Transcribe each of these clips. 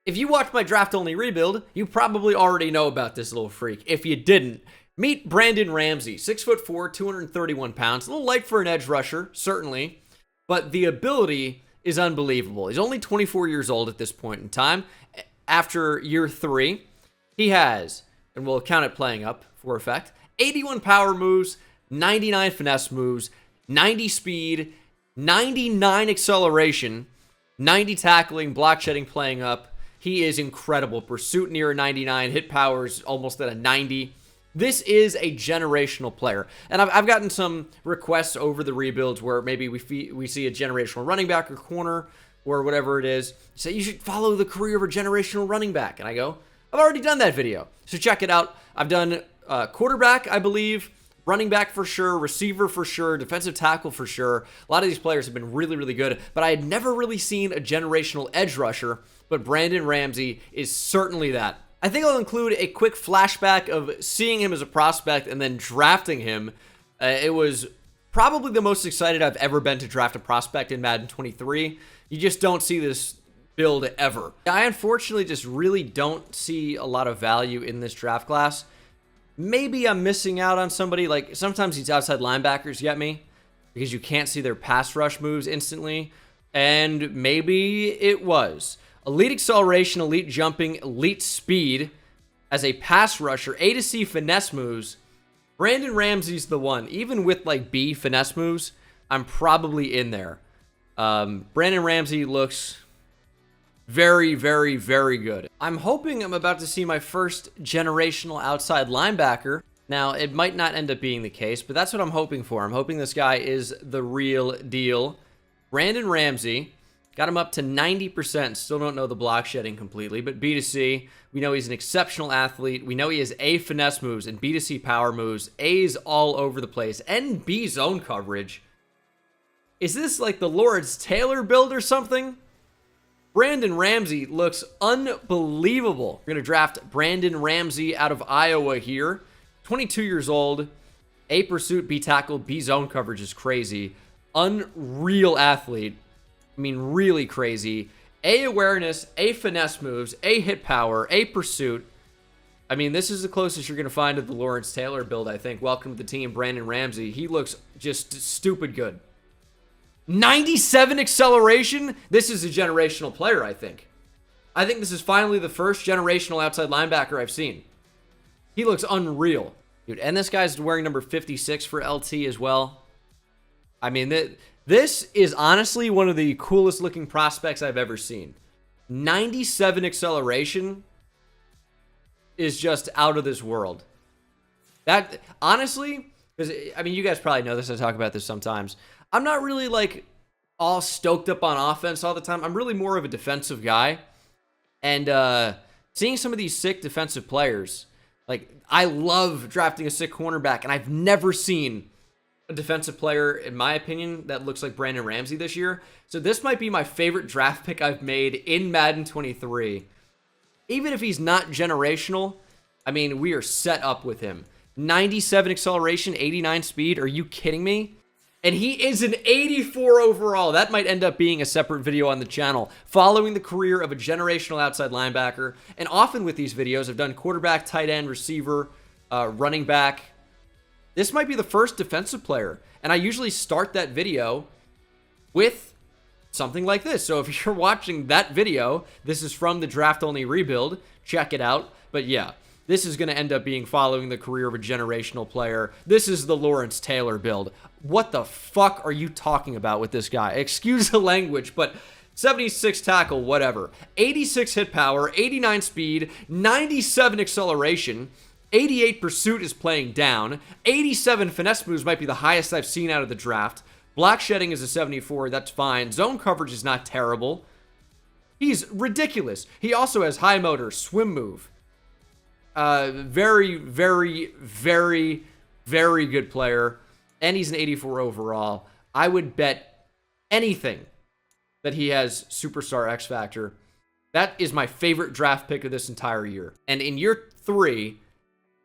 If you watched my draft-only rebuild, you probably already know about this little freak. If you didn't, meet Brandon Ramsey, 6'4", 231 pounds. A little light for an edge rusher, certainly, but the ability is unbelievable. He's only 24 years old at this point in time. After year 3, he has, and we'll count it playing up for effect, 81 power moves, 99 finesse moves, 90 speed, 99 acceleration, 90 tackling, block shedding playing up. He is incredible. Pursuit near a 99, hit power is almost at a 90. This is a generational player. And I've gotten some requests over the rebuilds where maybe we see a generational running back or corner or whatever it is. Say, you should follow the career of a generational running back. And I go, I've already done that video. So check it out. I've done quarterback, I believe, running back for sure, receiver for sure, defensive tackle for sure. A lot of these players have been really, really good, but I had never really seen a generational edge rusher, but Brandon Ramsey is certainly that. I think I'll include a quick flashback of seeing him as a prospect and then drafting him. It was probably the most excited I've ever been to draft a prospect in Madden 23. You just don't see this build ever. I unfortunately just really don't see a lot of value in this draft class. Maybe I'm missing out on somebody. Like, sometimes these outside linebackers get me because you can't see their pass rush moves instantly. And maybe it was. Elite acceleration, elite jumping, elite speed as a pass rusher, A to C finesse moves. Brandon Ramsey's the one. Even with like B finesse moves, I'm probably in there. Brandon Ramsey looks very, very, very good. I'm hoping I'm about to see my first generational outside linebacker. Now, it might not end up being the case, but that's what I'm hoping for. I'm hoping this guy is the real deal. Brandon Ramsey. Got him up to 90%. Still don't know the block shedding completely, but B to C, we know he's an exceptional athlete. We know he has A finesse moves and B to C power moves. A's all over the place. And B zone coverage. Is this like the Lawrence Taylor build or something? Brandon Ramsey looks unbelievable. We're going to draft Brandon Ramsey out of Iowa here. 22 years old. A pursuit, B tackle, B zone coverage is crazy. Unreal athlete. I mean, really crazy. A awareness, A finesse moves, A hit power, A pursuit. I mean, this is the closest you're going to find to the Lawrence Taylor build, I think. Welcome to the team, Brandon Ramsey. He looks just stupid good. 97 acceleration? This is a generational player, I think. I think this is finally the first generational outside linebacker I've seen. He looks unreal. Dude, and this guy's wearing number 56 for LT as well. I mean, this is honestly one of the coolest looking prospects I've ever seen. 97 acceleration is just out of this world. That, honestly, because, I mean, you guys probably know this. I talk about this sometimes. I'm not really, like, all stoked up on offense all the time. I'm really more of a defensive guy. And seeing some of these sick defensive players, like, I love drafting a sick cornerback, and I've never seen a defensive player, in my opinion, that looks like Brandon Ramsey this year. So this might be my favorite draft pick I've made in Madden 23. Even if he's not generational, I mean, we are set up with him. 97 acceleration, 89 speed. Are you kidding me? And he is an 84 overall. That might end up being a separate video on the channel, following the career of a generational outside linebacker. And often with these videos, I've done quarterback, tight end, receiver, running back. This might be the first defensive player, and I usually start that video with something like this. So if you're watching that video, this is from the draft-only rebuild. Check it out. But yeah, this is going to end up being following the career of a generational player. This is the Lawrence Taylor build. What the fuck are you talking about with this guy? Excuse the language, but 76 tackle, whatever. 86 hit power, 89 speed, 97 acceleration, 88 pursuit is playing down. 87 finesse moves might be the highest I've seen out of the draft. Block shedding is a 74. That's fine. Zone coverage is not terrible. He's ridiculous. He also has high motor, swim move. Very, very, very, very good player. And he's an 84 overall. I would bet anything that he has superstar X Factor. That is my favorite draft pick of this entire year. And in year 3...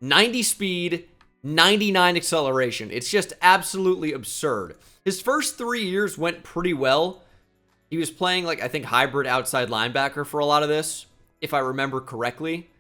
90 speed, 99 acceleration. It's just absolutely absurd. His first 3 years went pretty well. He was playing, like, I think hybrid outside linebacker for a lot of this. if I remember correctly,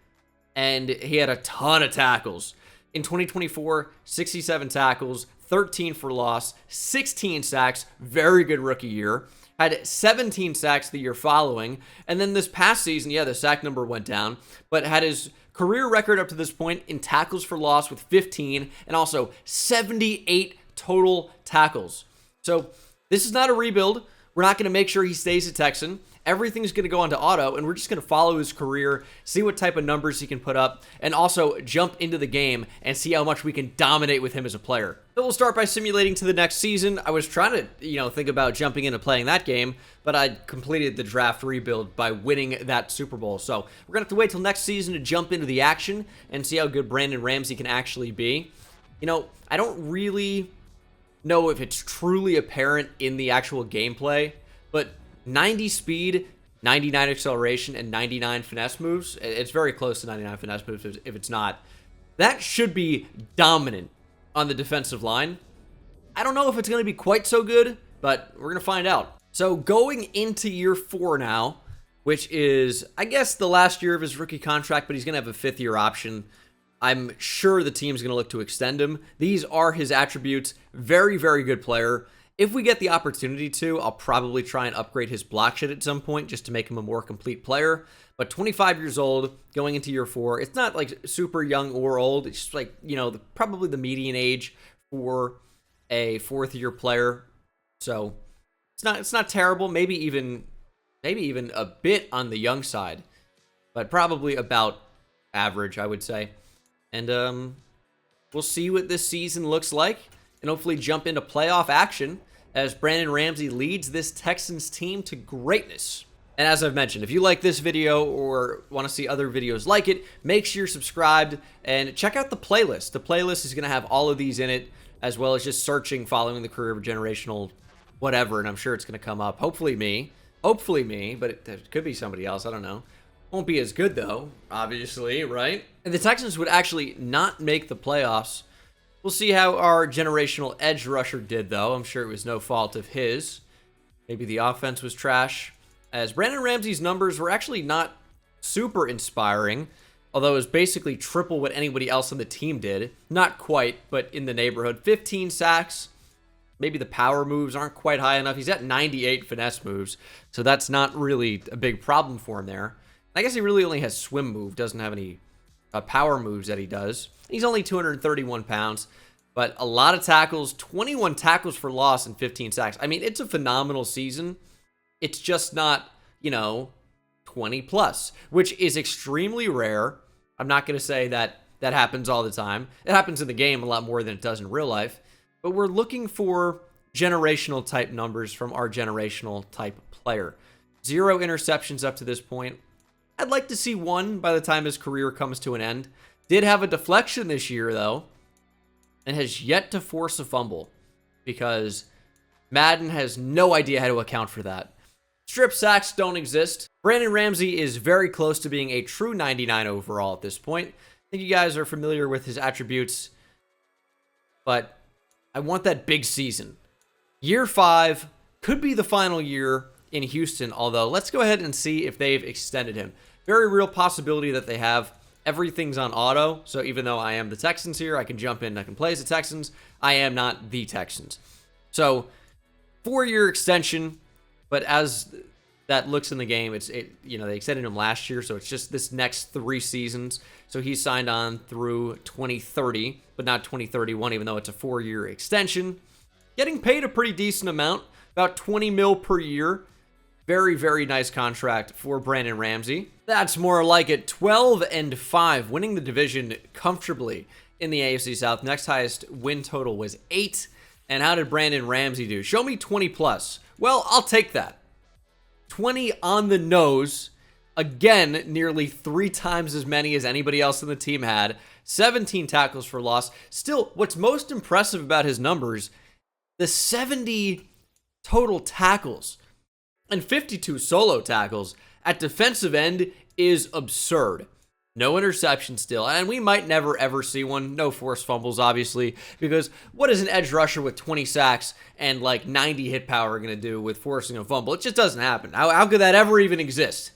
and he had a ton of tackles. In 2024, 67 tackles, 13 for loss, 16 sacks, very good rookie year. Had 17 sacks the year following, and then this past season, yeah, the sack number went down, but had his career record up to this point in tackles for loss with 15, and also 78 total tackles. So this is not a rebuild. We're not going to make sure he stays a Texan. Everything's going to go onto auto, and we're just going to follow his career, see what type of numbers he can put up, and also jump into the game and see how much we can dominate with him as a player. So we'll start by simulating to the next season. I was trying to, think about jumping into playing that game, but I completed the draft rebuild by winning that Super Bowl. So we're going to have to wait till next season to jump into the action and see how good Brandon Ramsey can actually be. I don't really know if it's truly apparent in the actual gameplay, but 90 speed, 99 acceleration, and 99 finesse moves. It's very close to 99 finesse moves if it's not. That should be dominant on the defensive line. I don't know if it's going to be quite so good, but we're going to find out. So going into year 4 now, which is, I guess, the last year of his rookie contract, but he's going to have a 5th-year option. I'm sure the team's going to look to extend him. These are his attributes. Very, very good player. If we get the opportunity to, I'll probably try and upgrade his block shit at some point just to make him a more complete player. But 25 years old, going into year 4, it's not like super young or old. It's just like, probably the median age for a 4th-year player. So it's not terrible. Maybe even a bit on the young side, but probably about average, I would say. And we'll see what this season looks like, and hopefully jump into playoff action as Brandon Ramsey leads this Texans team to greatness. And as I've mentioned, if you like this video or want to see other videos like it, make sure you're subscribed and check out the playlist. The playlist is going to have all of these in it, as well as just searching following the career of a generational whatever, and I'm sure it's going to come up. Hopefully me, but it could be somebody else. I don't know. Won't be as good, though, obviously, right? And the Texans would actually not make the playoffs. We'll see how our generational edge rusher did, though. I'm sure it was no fault of his. Maybe the offense was trash. As Brandon Ramsey's numbers were actually not super inspiring, although it was basically triple what anybody else on the team did. Not quite, but in the neighborhood. 15 sacks. Maybe the power moves aren't quite high enough. He's at 98 finesse moves, so that's not really a big problem for him there. I guess he really only has swim move, doesn't have any power moves that he does. He's only 231 pounds, but a lot of tackles, 21 tackles for loss and 15 sacks. I mean, it's a phenomenal season. It's just not, 20 plus, which is extremely rare. I'm not going to say that happens all the time. It happens in the game a lot more than it does in real life, but we're looking for generational type numbers from our generational type player. 0 interceptions up to this point. I'd like to see 1 by the time his career comes to an end. Did have a deflection this year, though, and has yet to force a fumble because Madden has no idea how to account for that. Strip sacks don't exist. Brandon Ramsey is very close to being a true 99 overall at this point. I think you guys are familiar with his attributes, but I want that big season. Year 5 could be the final year in Houston, although let's go ahead and see if they've extended him. Very real possibility that they have. Everything's on auto, so even though I am the Texans here, I can jump in, I can play as the Texans. I am not the Texans. So, 4-year extension, but as that looks in the game, they extended him last year, so it's just this next 3 seasons. So he's signed on through 2030, but not 2031, even though it's a 4-year extension. Getting paid a pretty decent amount, about 20 mil per year. Very, very nice contract for Brandon Ramsey. That's more like it. 12-5, winning the division comfortably in the AFC South. Next highest win total was 8. And how did Brandon Ramsey do? Show me 20 plus. Well, I'll take that. 20 on the nose. Again, nearly 3 times as many as anybody else on the team had. 17 tackles for loss. Still, what's most impressive about his numbers, the 70 total tackles and 52 solo tackles at defensive end is absurd. No interception still, and we might never ever see one. No forced fumbles, obviously, because what is an edge rusher with 20 sacks and like 90 hit power going to do with forcing a fumble? It just doesn't happen. How could that ever even exist?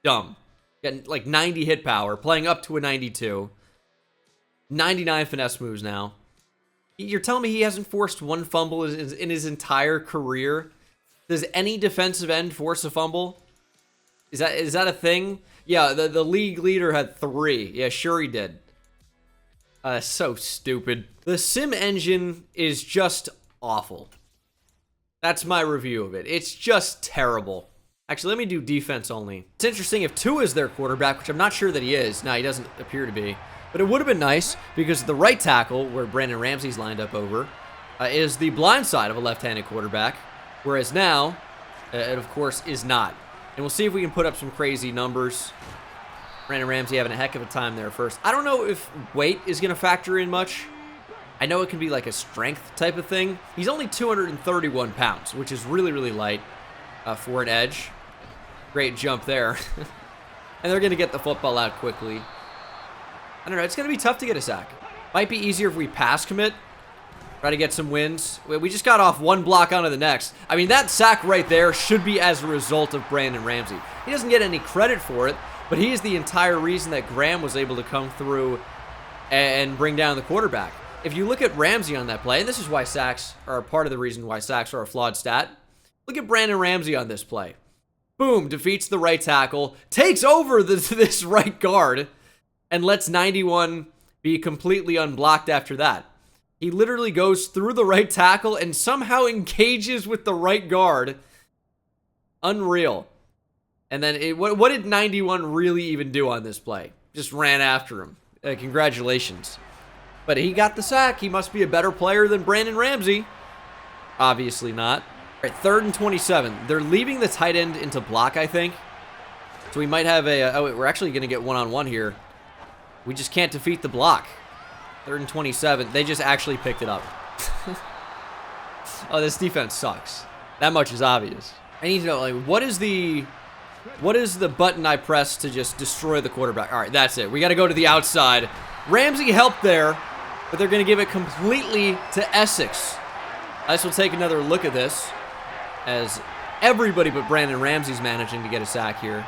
Dumb. Getting like 90 hit power, playing up to a 92. 99 finesse moves now. You're telling me he hasn't forced one fumble in his entire career? Does any defensive end force a fumble? Is that a thing? Yeah, the league leader had 3. Yeah, sure he did. So stupid. The sim engine is just awful. That's my review of it. It's just terrible. Actually, let me do defense only. It's interesting if Tua is their quarterback, which I'm not sure that he is. No, he doesn't appear to be. But it would have been nice because the right tackle, where Brandon Ramsey's lined up over, is the blind side of a left-handed quarterback. Whereas now, it of course is not. And we'll see if we can put up some crazy numbers. Brandon Ramsey having a heck of a time there first. I don't know if weight is going to factor in much. I know it can be like a strength type of thing. He's only 231 pounds, which is really, really light for an edge. Great jump there. And they're going to get the football out quickly. I don't know. It's going to be tough to get a sack. Might be easier if we pass commit. Try to get some wins. We just got off one block onto the next. I mean, that sack right there should be as a result of Brandon Ramsey. He doesn't get any credit for it, but he is the entire reason that Graham was able to come through and bring down the quarterback. If you look at Ramsey on that play, and this is why sacks are part of the reason why sacks are a flawed stat. Look at Brandon Ramsey on this play. Boom, defeats the right tackle, takes over this right guard, and lets 91 be completely unblocked after that. He literally goes through the right tackle and somehow engages with the right guard. Unreal. And then, what did 91 really even do on this play? Just ran after him. Congratulations. But he got the sack. He must be a better player than Brandon Ramsey. Obviously not. All right, 3rd and 27. They're leaving the tight end into block, I think. So we might have we're actually going to get one-on-one here. We just can't defeat the block. 3rd and 27. They just actually picked it up. Oh, this defense sucks. That much is obvious. I need to know, like, what is the button I press to just destroy the quarterback? All right, that's it. We got to go to the outside. Ramsey helped there, but they're going to give it completely to Essex. I guess we'll take another look at this, as everybody but Brandon Ramsey's managing to get a sack here.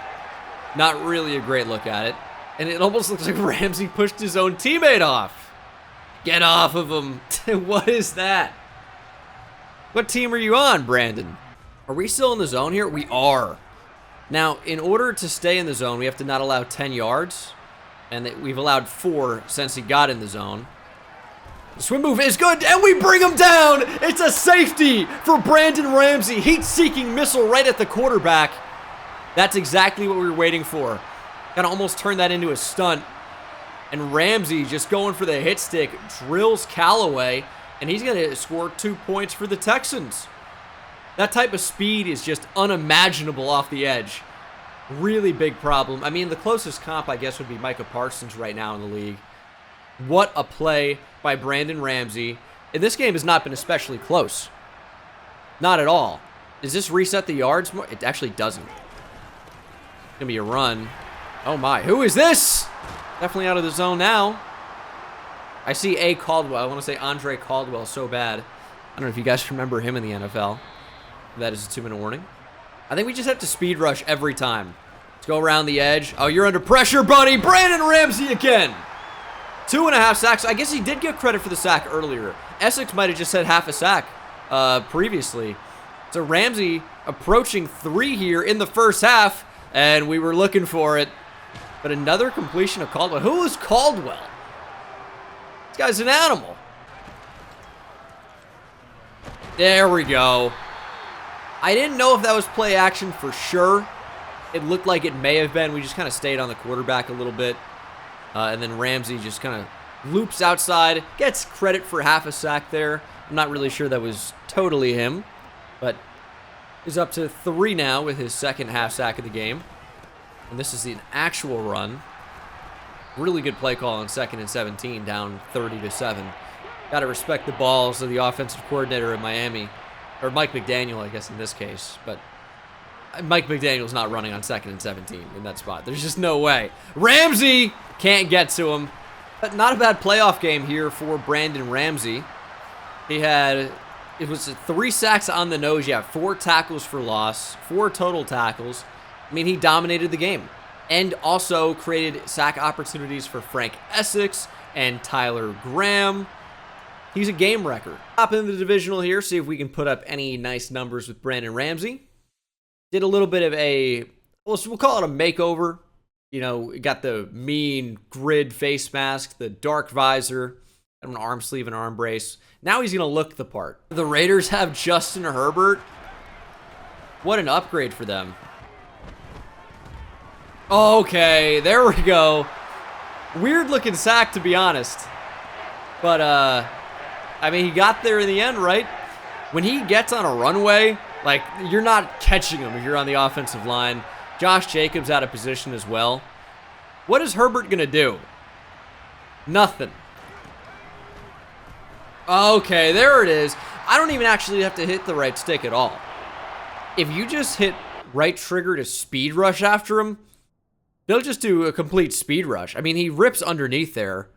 Not really a great look at it. And it almost looks like Ramsey pushed his own teammate off. Get off of him. What is that? What team are you on, Brandon? Are we still in the zone here? We are. Now, in order to stay in the zone, we have to not allow 10 yards. And we've allowed 4 since he got in the zone. The swim move is good, and we bring him down. It's a safety for Brandon Ramsey. Heat-seeking missile right at the quarterback. That's exactly what we were waiting for. Kind of almost turned that into a stunt. And Ramsey just going for the hit stick, drills Callaway, and he's going to score 2 points for the Texans. That type of speed is just unimaginable off the edge. Really big problem. I mean, the closest comp, I guess, would be Micah Parsons right now in the league. What a play by Brandon Ramsey. And this game has not been especially close. Not at all. Does this reset the yards more? It actually doesn't. It's going to be a run. Oh my, who is this? Definitely out of the zone now. I see A. Caldwell. I want to say Andre Caldwell so bad. I don't know if you guys remember him in the NFL. That is a 2-minute warning. I think we just have to speed rush every time. Let's go around the edge. Oh, you're under pressure, buddy. Brandon Ramsey again. 2.5 sacks. I guess he did get credit for the sack earlier. Essex might have just had half a sack previously. So Ramsey approaching 3 here in the first half, and we were looking for it. But another completion of Caldwell. Who is Caldwell? This guy's an animal. There we go. I didn't know if that was play action for sure. It looked like it may have been. We just kind of stayed on the quarterback a little bit. And then Ramsey just kind of loops outside. Gets credit for half a sack there. I'm not really sure that was totally him. But he's up to 3 now with his second half sack of the game. And this is an actual run. Really good play call on 2nd and 17, down 30-7. Got to respect the balls of the offensive coordinator in Miami. Or Mike McDaniel, I guess, in this case. But Mike McDaniel's not running on 2nd and 17 in that spot. There's just no way. Ramsey can't get to him. But not a bad playoff game here for Brandon Ramsey. It was 3 sacks on the nose. Yeah, 4 tackles for loss. 4 total tackles. I mean, he dominated the game. and also created sack opportunities for Frank Essex and Tyler Graham. He's a game wrecker. Hop into the divisional here, see if we can put up any nice numbers with Brandon Ramsey. Did a little bit of a, we'll call it a makeover. You know, got the mean grid face mask, the dark visor, an arm sleeve and arm brace. Now he's going to look the part. The Raiders have Justin Herbert. What an upgrade for them. Okay, there we go. Weird looking sack, to be honest. But, I mean, he got there in the end, right? When he gets on a runway, like, you're not catching him if you're on the offensive line. Josh Jacobs out of position as well. What is Herbert going to do? Nothing. Okay, there it is. I don't even actually have to hit the right stick at all. If you just hit right trigger to speed rush after him, they'll just do a complete speed rush. I mean, he rips underneath there,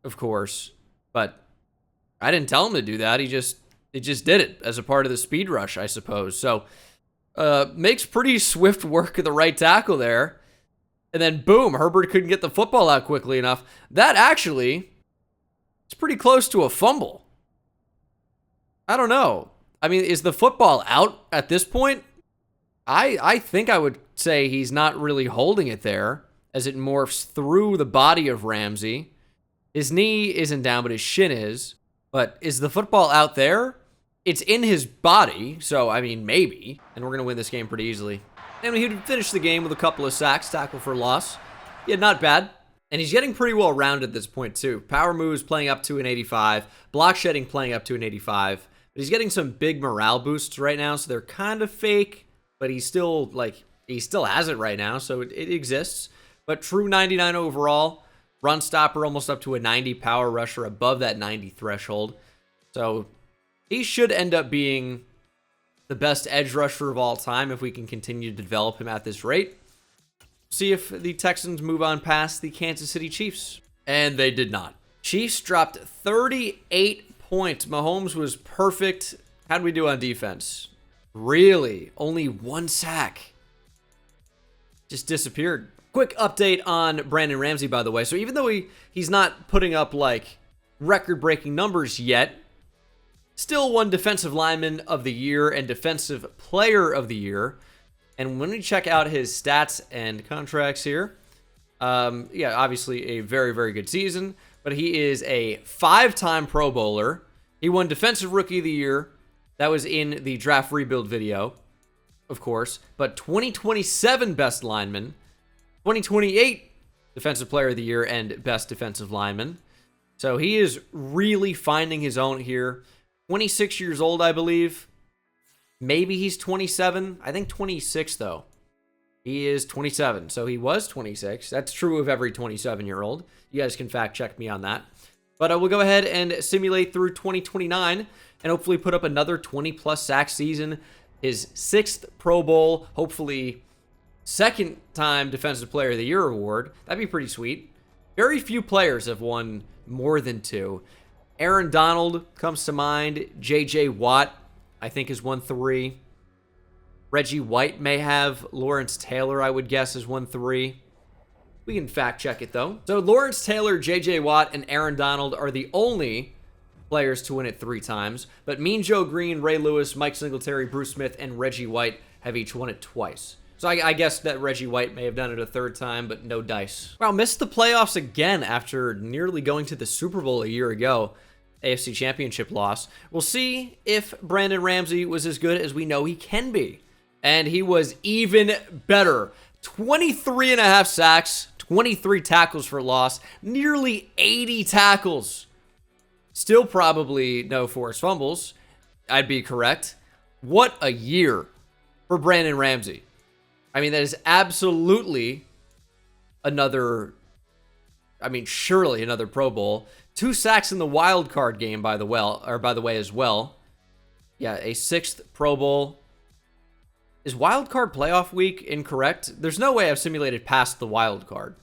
of course, but I didn't tell him to do that. He just did it as a part of the speed rush, I suppose. So, makes pretty swift work of the right tackle there. And then, boom, Herbert couldn't get the football out quickly enough. That actually is pretty close to a fumble. I don't know. I mean, is the football out at this point? I think I would say he's not really holding it there as it morphs through the body of Ramsey. His knee isn't down, but his shin is. But is the football out there? It's in his body, so, I mean, maybe. And we're going to win this game pretty easily. And he would finish the game with a couple of sacks, tackle for loss. Yeah, not bad. And he's getting pretty well rounded at this point, too. Power moves playing up to an 85. Block shedding playing up to an 85. But he's getting some big morale boosts right now, so they're kind of fake. But he's still, he still has it right now, so it exists. But true 99 overall. Run stopper almost up to a 90. Power rusher above that 90 threshold. So he should end up being the best edge rusher of all time if we can continue to develop him at this rate. See if the Texans move on past the Kansas City Chiefs. And they did not. Chiefs dropped 38 points. Mahomes was perfect. How'd we do on defense? Really? Only one sack. Just disappeared. Quick update on Brandon Ramsey, by the way. So even though he's not putting up, record-breaking numbers yet, still won Defensive Lineman of the Year and Defensive Player of the Year. And when we check out his stats and contracts here, yeah, obviously a very, very good season. But he is a 5-time Pro Bowler. He won Defensive Rookie of the Year. That was in the Draft Rebuild video, of course. But 2027 Best Lineman, 2028 Defensive Player of the Year and Best Defensive Lineman. So he is really finding his own here. 26 years old, I believe. Maybe he's 27. I think 26, though. He is 27. So he was 26. That's true of every 27-year-old. You guys can fact check me on that. But we'll go ahead and simulate through 2029 and hopefully put up another 20-plus sack season. His 6th Pro Bowl, hopefully second-time Defensive Player of the Year award. That'd be pretty sweet. Very few players have won more than 2. Aaron Donald comes to mind. J.J. Watt, I think, has won 3. Reggie White may have. Lawrence Taylor, I would guess, has won 3. We can fact check it, though. So Lawrence Taylor, J.J. Watt, and Aaron Donald are the only players to win it 3 times. But Mean Joe Green, Ray Lewis, Mike Singletary, Bruce Smith, and Reggie White have each won it twice. So I guess that Reggie White may have done it a 3rd time, but no dice. Wow, missed the playoffs again after nearly going to the Super Bowl a year ago. AFC Championship loss. We'll see if Brandon Ramsey was as good as we know he can be. And he was even better. 23 and a half sacks, 23 tackles for loss, nearly 80 tackles. Still probably no forced fumbles. I'd be correct. What a year for Brandon Ramsey. I mean, that is absolutely another, surely another Pro Bowl. 2 sacks in the wild card game, by the way, as well. Yeah, a 6th Pro Bowl. Is wild card playoff week incorrect? There's no way I've simulated past the wild card.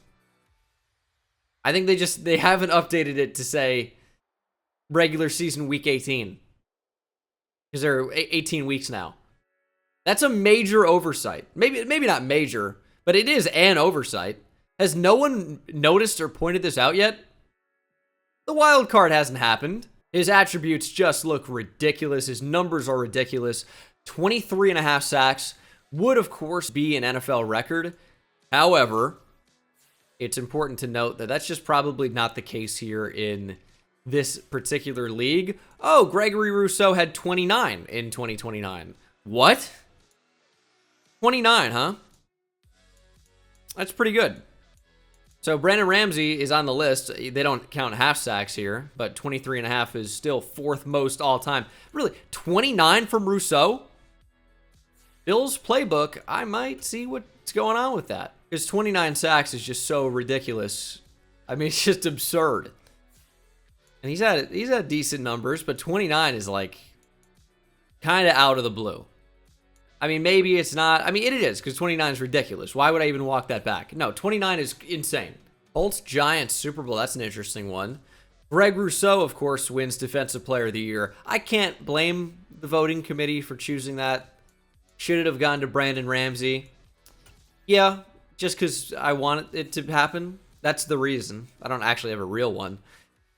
I think they haven't updated it to say regular season week 18. Because there are 18 weeks now. That's a major oversight. Maybe not major, but it is an oversight. Has no one noticed or pointed this out yet? The wild card hasn't happened. His attributes just look ridiculous. His numbers are ridiculous. 23 and a half sacks would, of course, be an NFL record. However, it's important to note that that's just probably not the case here in this particular league. Oh, Gregory Rousseau had 29 in 2029. What? 29, huh? That's pretty good. So Brandon Ramsey is on the list. They don't count half sacks here, but 23 and a half is still fourth most all time. Really, 29 from Rousseau? Bill's playbook, I might see what's going on with that. Because 29 sacks is just so ridiculous. I mean, it's just absurd. And he's had decent numbers, but 29 is like kind of out of the blue. I mean, maybe it's not. I mean, it is, because 29 is ridiculous. Why would I even walk that back? No, 29 is insane. Colts Giants Super Bowl, that's an interesting one. Greg Rousseau, of course, wins Defensive Player of the Year. I can't blame the voting committee for choosing that. Should it have gone to Brandon Ramsey? Yeah, just because I want it to happen. That's the reason. I don't actually have a real one.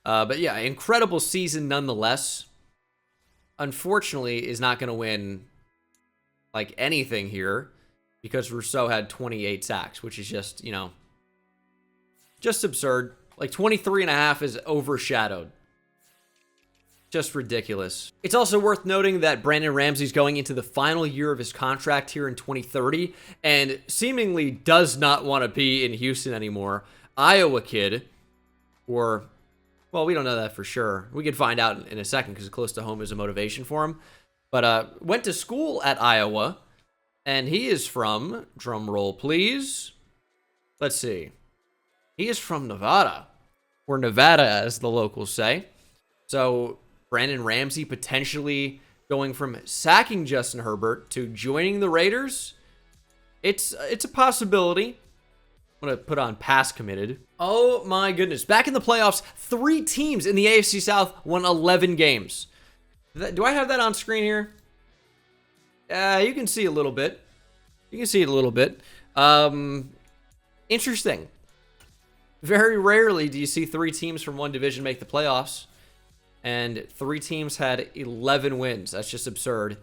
But yeah, incredible season nonetheless. Unfortunately, is not going to win like anything here because Rousseau had 28 sacks, which is just, you know, just absurd. Like 23 and a half is overshadowed. Just ridiculous. It's also worth noting that Brandon Ramsey's going into the final year of his contract here in 2030 and seemingly does not want to be in Houston anymore. Iowa kid, or, well, we don't know that for sure. We could find out in a second because close to home is a motivation for him. But went to school at Iowa, and he is from, drum roll please, let's see. He is from Nevada, or Nevada as the locals say. So Brandon Ramsey potentially going from sacking Justin Herbert to joining the Raiders. It's a possibility. I'm going to put on pass committed. Oh my goodness. Back in the playoffs, 3 teams in the AFC South won 11 games. Do I have that on screen here? You can see a little bit. You can see it a little bit. Interesting. Very rarely do you see 3 teams from one division make the playoffs. And 3 teams had 11 wins. That's just absurd.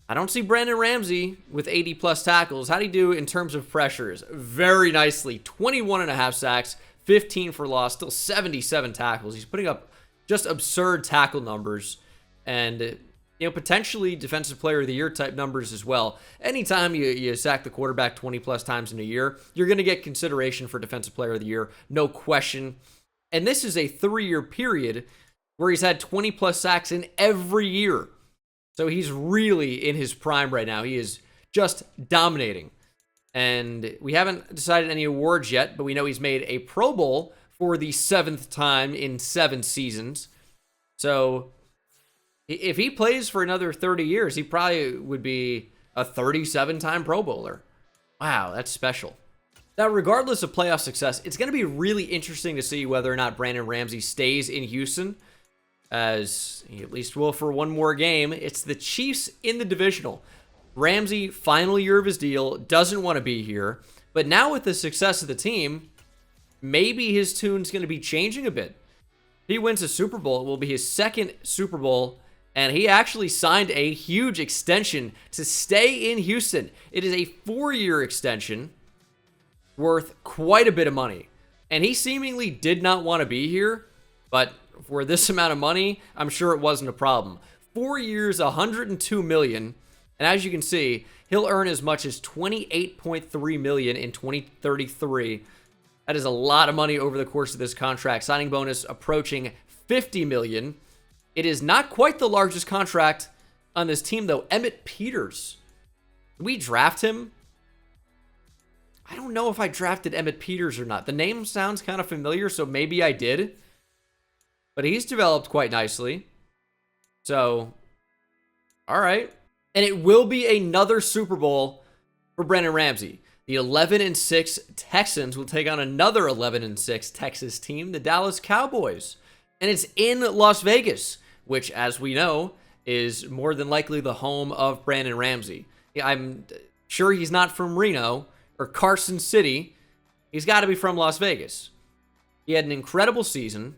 I don't see Brandon Ramsey with 80-plus tackles. How'd he do in terms of pressures? Very nicely. 21 and a half sacks, 15 for loss, still 77 tackles. He's putting up just absurd tackle numbers. And, you know, potentially Defensive Player of the Year type numbers as well. Anytime you sack the quarterback 20-plus times in a year, you're going to get consideration for Defensive Player of the Year. No question. And this is a 3-year period where he's had 20-plus sacks in every year. So he's really in his prime right now. He is just dominating. And we haven't decided any awards yet, but we know he's made a Pro Bowl for the 7th time in 7 seasons. So if he plays for another 30 years, he probably would be a 37-time Pro Bowler. Wow, that's special. Now, regardless of playoff success, it's going to be really interesting to see whether or not Brandon Ramsey stays in Houston, as he at least will for one more game. It's the Chiefs in the divisional. Ramsey, final year of his deal, doesn't want to be here. But now with the success of the team, maybe his tune's going to be changing a bit. If he wins a Super Bowl, it will be his 2nd Super Bowl, and he actually signed a huge extension to stay in Houston. It is a 4-year extension worth quite a bit of money. And he seemingly did not want to be here, but for this amount of money, I'm sure it wasn't a problem. 4 years, $102 million. And as you can see, he'll earn as much as $28.3 million in 2033. That is a lot of money over the course of this contract. Signing bonus approaching $50 million. It is not quite the largest contract on this team, though. Emmett Peters. Did we draft him? I don't know if I drafted Emmett Peters or not. The name sounds kind of familiar, so maybe I did. But he's developed quite nicely. So, all right. And it will be another Super Bowl for Brandon Ramsey. The 11-6 Texans will take on another 11-6 Texas team, the Dallas Cowboys. And it's in Las Vegas, which, as we know, is more than likely the home of Brandon Ramsey. I'm sure he's not from Reno, or Carson City. He's got to be from Las Vegas. He had an incredible season.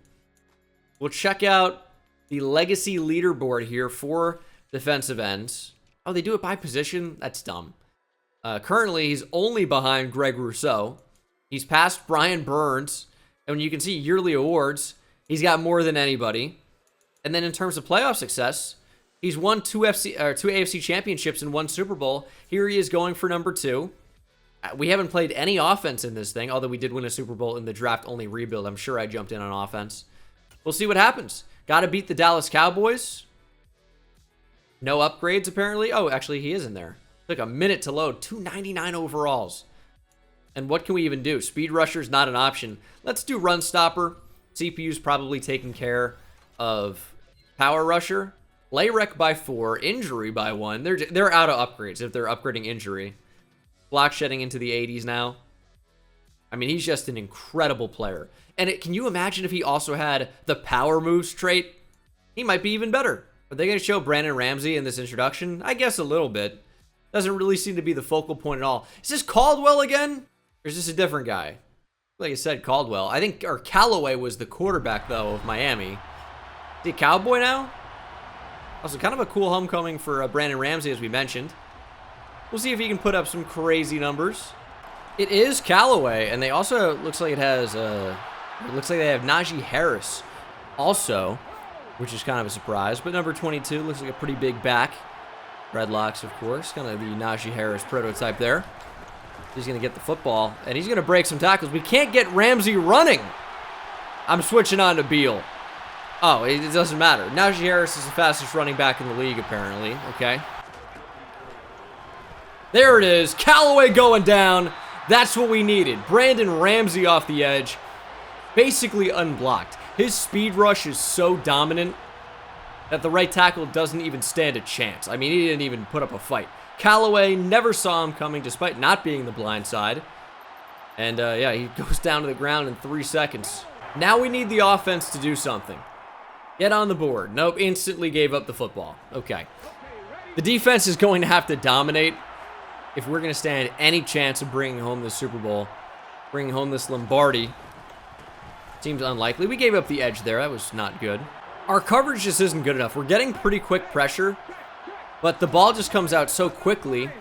We'll check out the legacy leaderboard here for defensive ends. Oh, they do it by position? That's dumb. Currently, he's only behind Greg Rousseau. He's passed Brian Burns. And when you can see yearly awards, he's got more than anybody. And then in terms of playoff success, he's won two AFC championships and one Super Bowl. Here he is going for number 2. We haven't played any offense in this thing, although we did win a Super Bowl in the draft-only rebuild. I'm sure I jumped in on offense. We'll see what happens. Got to beat the Dallas Cowboys. No upgrades, apparently. Oh, actually, he is in there. Took a minute to load. 299 overalls. And what can we even do? Speed Rusher's not an option. Let's do Run Stopper. CPU's probably taking care of Power Rusher. Lay Rec by 4. Injury by 1. They're out of upgrades if they're upgrading injury. Block shedding into the 80s now. I mean, he's just an incredible player. And can you imagine if he also had the Power Moves trait? He might be even better. Are they going to show Brandon Ramsey in this introduction? I guess a little bit. Doesn't really seem to be the focal point at all. Is this Caldwell again? Or is this a different guy? Like I said, Caldwell. I think, or Callaway was the quarterback, though, of Miami. Is he a Cowboy now? Also, kind of a cool homecoming for Brandon Ramsey, as we mentioned. We'll see if he can put up some crazy numbers. It is Callaway, and they also, looks like it has, it looks like they have Najee Harris also, which is kind of a surprise. But number 22 looks like a pretty big back. Dreadlocks, of course. Kind of the Najee Harris prototype there. He's going to get the football, and he's going to break some tackles. We can't get Ramsey running. I'm switching on to Beal. Oh, it doesn't matter. Najee Harris is the fastest running back in the league, apparently. Okay. There it is. Callaway going down. That's what we needed. Brandon Ramsey off the edge. Basically unblocked. His speed rush is so dominant that the right tackle doesn't even stand a chance. I mean, he didn't even put up a fight. Callaway never saw him coming despite not being the blind side. And, yeah, he goes down to the ground in 3 seconds. Now we need the offense to do something. Get on the board. Nope, instantly gave up the football. Okay. The defense is going to have to dominate if we're going to stand any chance of bringing home the Super Bowl, bringing home this Lombardi. Seems unlikely. We gave up the edge there. That was not good. Our coverage just isn't good enough. We're getting pretty quick pressure, but the ball just comes out so quickly,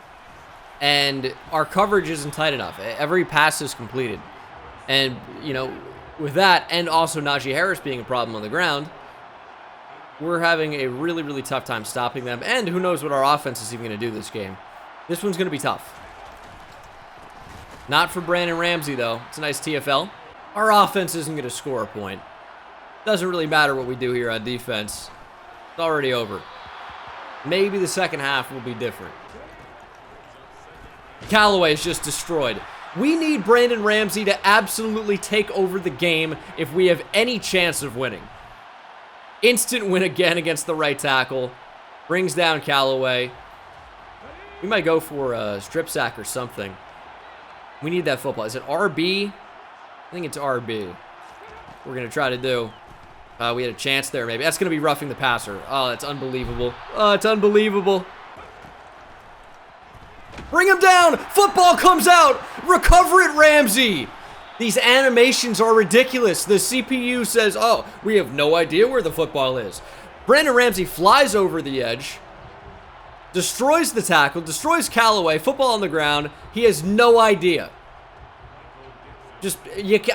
and our coverage isn't tight enough. Every pass is completed. And, you know, with that, and also Najee Harris being a problem on the ground, we're having a really, really tough time stopping them. And who knows what our offense is even going to do this game. This one's going to be tough. Not for Brandon Ramsey, though. It's a nice TFL. Our offense isn't going to score a point. Doesn't really matter what we do here on defense. It's already over. Maybe the second half will be different. Callaway is just destroyed. We need Brandon Ramsey to absolutely take over the game if we have any chance of winning. Instant win again against the right tackle. Brings down Callaway. We might go for a strip sack or something. We need that football. Is it RB? I think it's RB. We're going to try to do. We had a chance there, maybe. That's going to be roughing the passer. Oh, that's unbelievable. Oh, it's unbelievable. Bring him down. Football comes out. Recover it, Ramsey. These animations are ridiculous. The CPU says, oh, we have no idea where the football is. Brandon Ramsey flies over the edge. Destroys the tackle. Destroys Callaway. Football on the ground. He has no idea.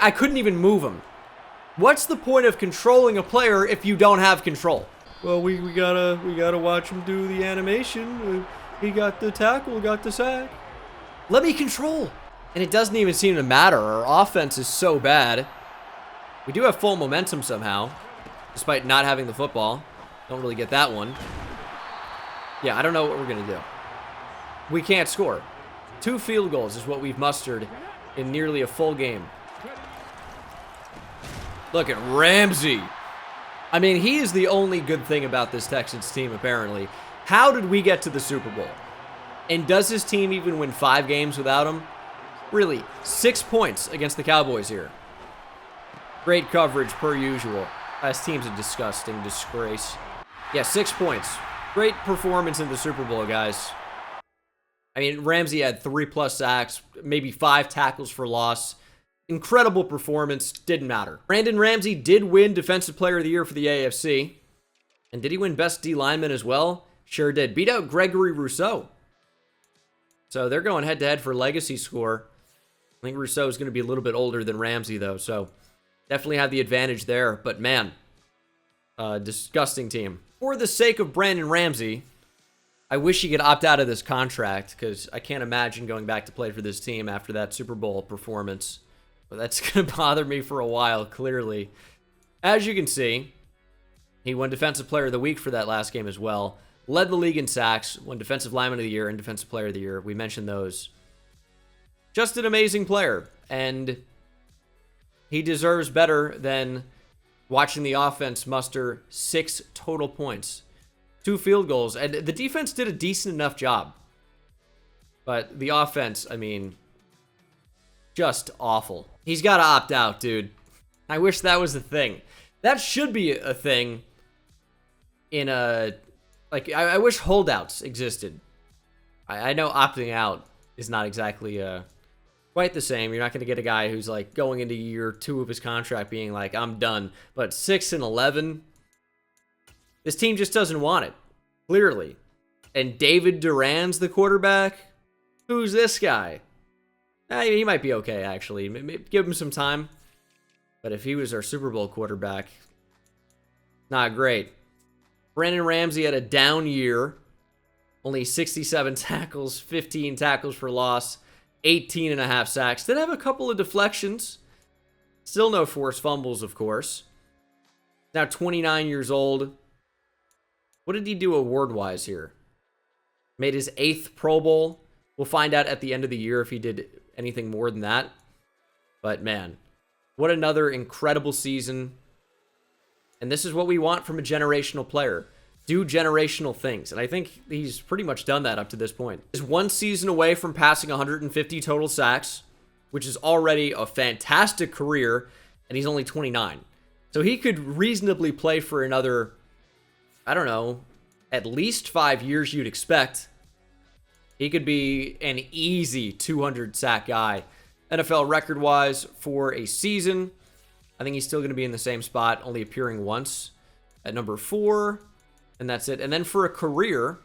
I couldn't even move him. What's the point of controlling a player if you don't have control? Well, we gotta watch him do the animation. He got the tackle, got the sack. Let me control. And it doesn't even seem to matter. Our offense is so bad. We do have full momentum somehow, despite not having the football. Don't really get that one. Yeah, I don't know what we're gonna do. We can't score. 2 field goals is what we've mustered in nearly a full game. Look at Ramsey. I mean, he is the only good thing about this Texans team, apparently. How did we get to the Super Bowl? And does his team even win 5 games without him? Really, 6 points against the Cowboys here. Great coverage, per usual. This team's a disgusting disgrace. Yeah, 6 points. Great performance in the Super Bowl, guys. mean, Ramsey had 3+ sacks, maybe 5 tackles for loss. Incredible performance, didn't matter. Brandon Ramsey did win Defensive Player of the Year for the AFC. And did he win Best D Lineman as well? Sure did. Beat out Gregory Rousseau. So they're going head-to-head for legacy score. I think Rousseau is going to be a little bit older than Ramsey, though. So definitely have the advantage there. But man, disgusting team. For the sake of Brandon Ramsey, I wish he could opt out of this contract because I can't imagine going back to play for this team after that Super Bowl performance. But that's going to bother me for a while, clearly. As you can see, he won Defensive Player of the Week for that last game as well. Led the league in sacks, won Defensive Lineman of the Year and Defensive Player of the Year. We mentioned those. Just an amazing player. And he deserves better than watching the offense muster 6 total points. 2 field goals. And the defense did a decent enough job. But the offense, I mean, just awful. He's got to opt out, dude. I wish that was a thing. That should be a thing in a... Like, I wish holdouts existed. I know opting out is not exactly quite the same. You're not going to get a guy who's, like, going into year 2 of his contract being like, I'm done. But 6-11... This team just doesn't want it, clearly. And David Duran's the quarterback? Who's this guy? He might be okay, actually. Maybe give him some time. But if he was our Super Bowl quarterback, not great. Brandon Ramsey had a down year. Only 67 tackles, 15 tackles for loss, 18.5 sacks. Did have a couple of deflections. Still no forced fumbles, of course. Now 29 years old. What did he do award-wise here? Made his 8th Pro Bowl. We'll find out at the end of the year if he did anything more than that. But man, what another incredible season. And this is what we want from a generational player. Do generational things. And I think he's pretty much done that up to this point. He's 1 season away from passing 150 total sacks, which is already a fantastic career, and he's only 29. So he could reasonably play for another, I don't know, at least 5 years you'd expect. He could be an easy 200 sack guy. NFL record-wise for a season, I think he's still going to be in the same spot, only appearing once at number 4, and that's it. And then for a career,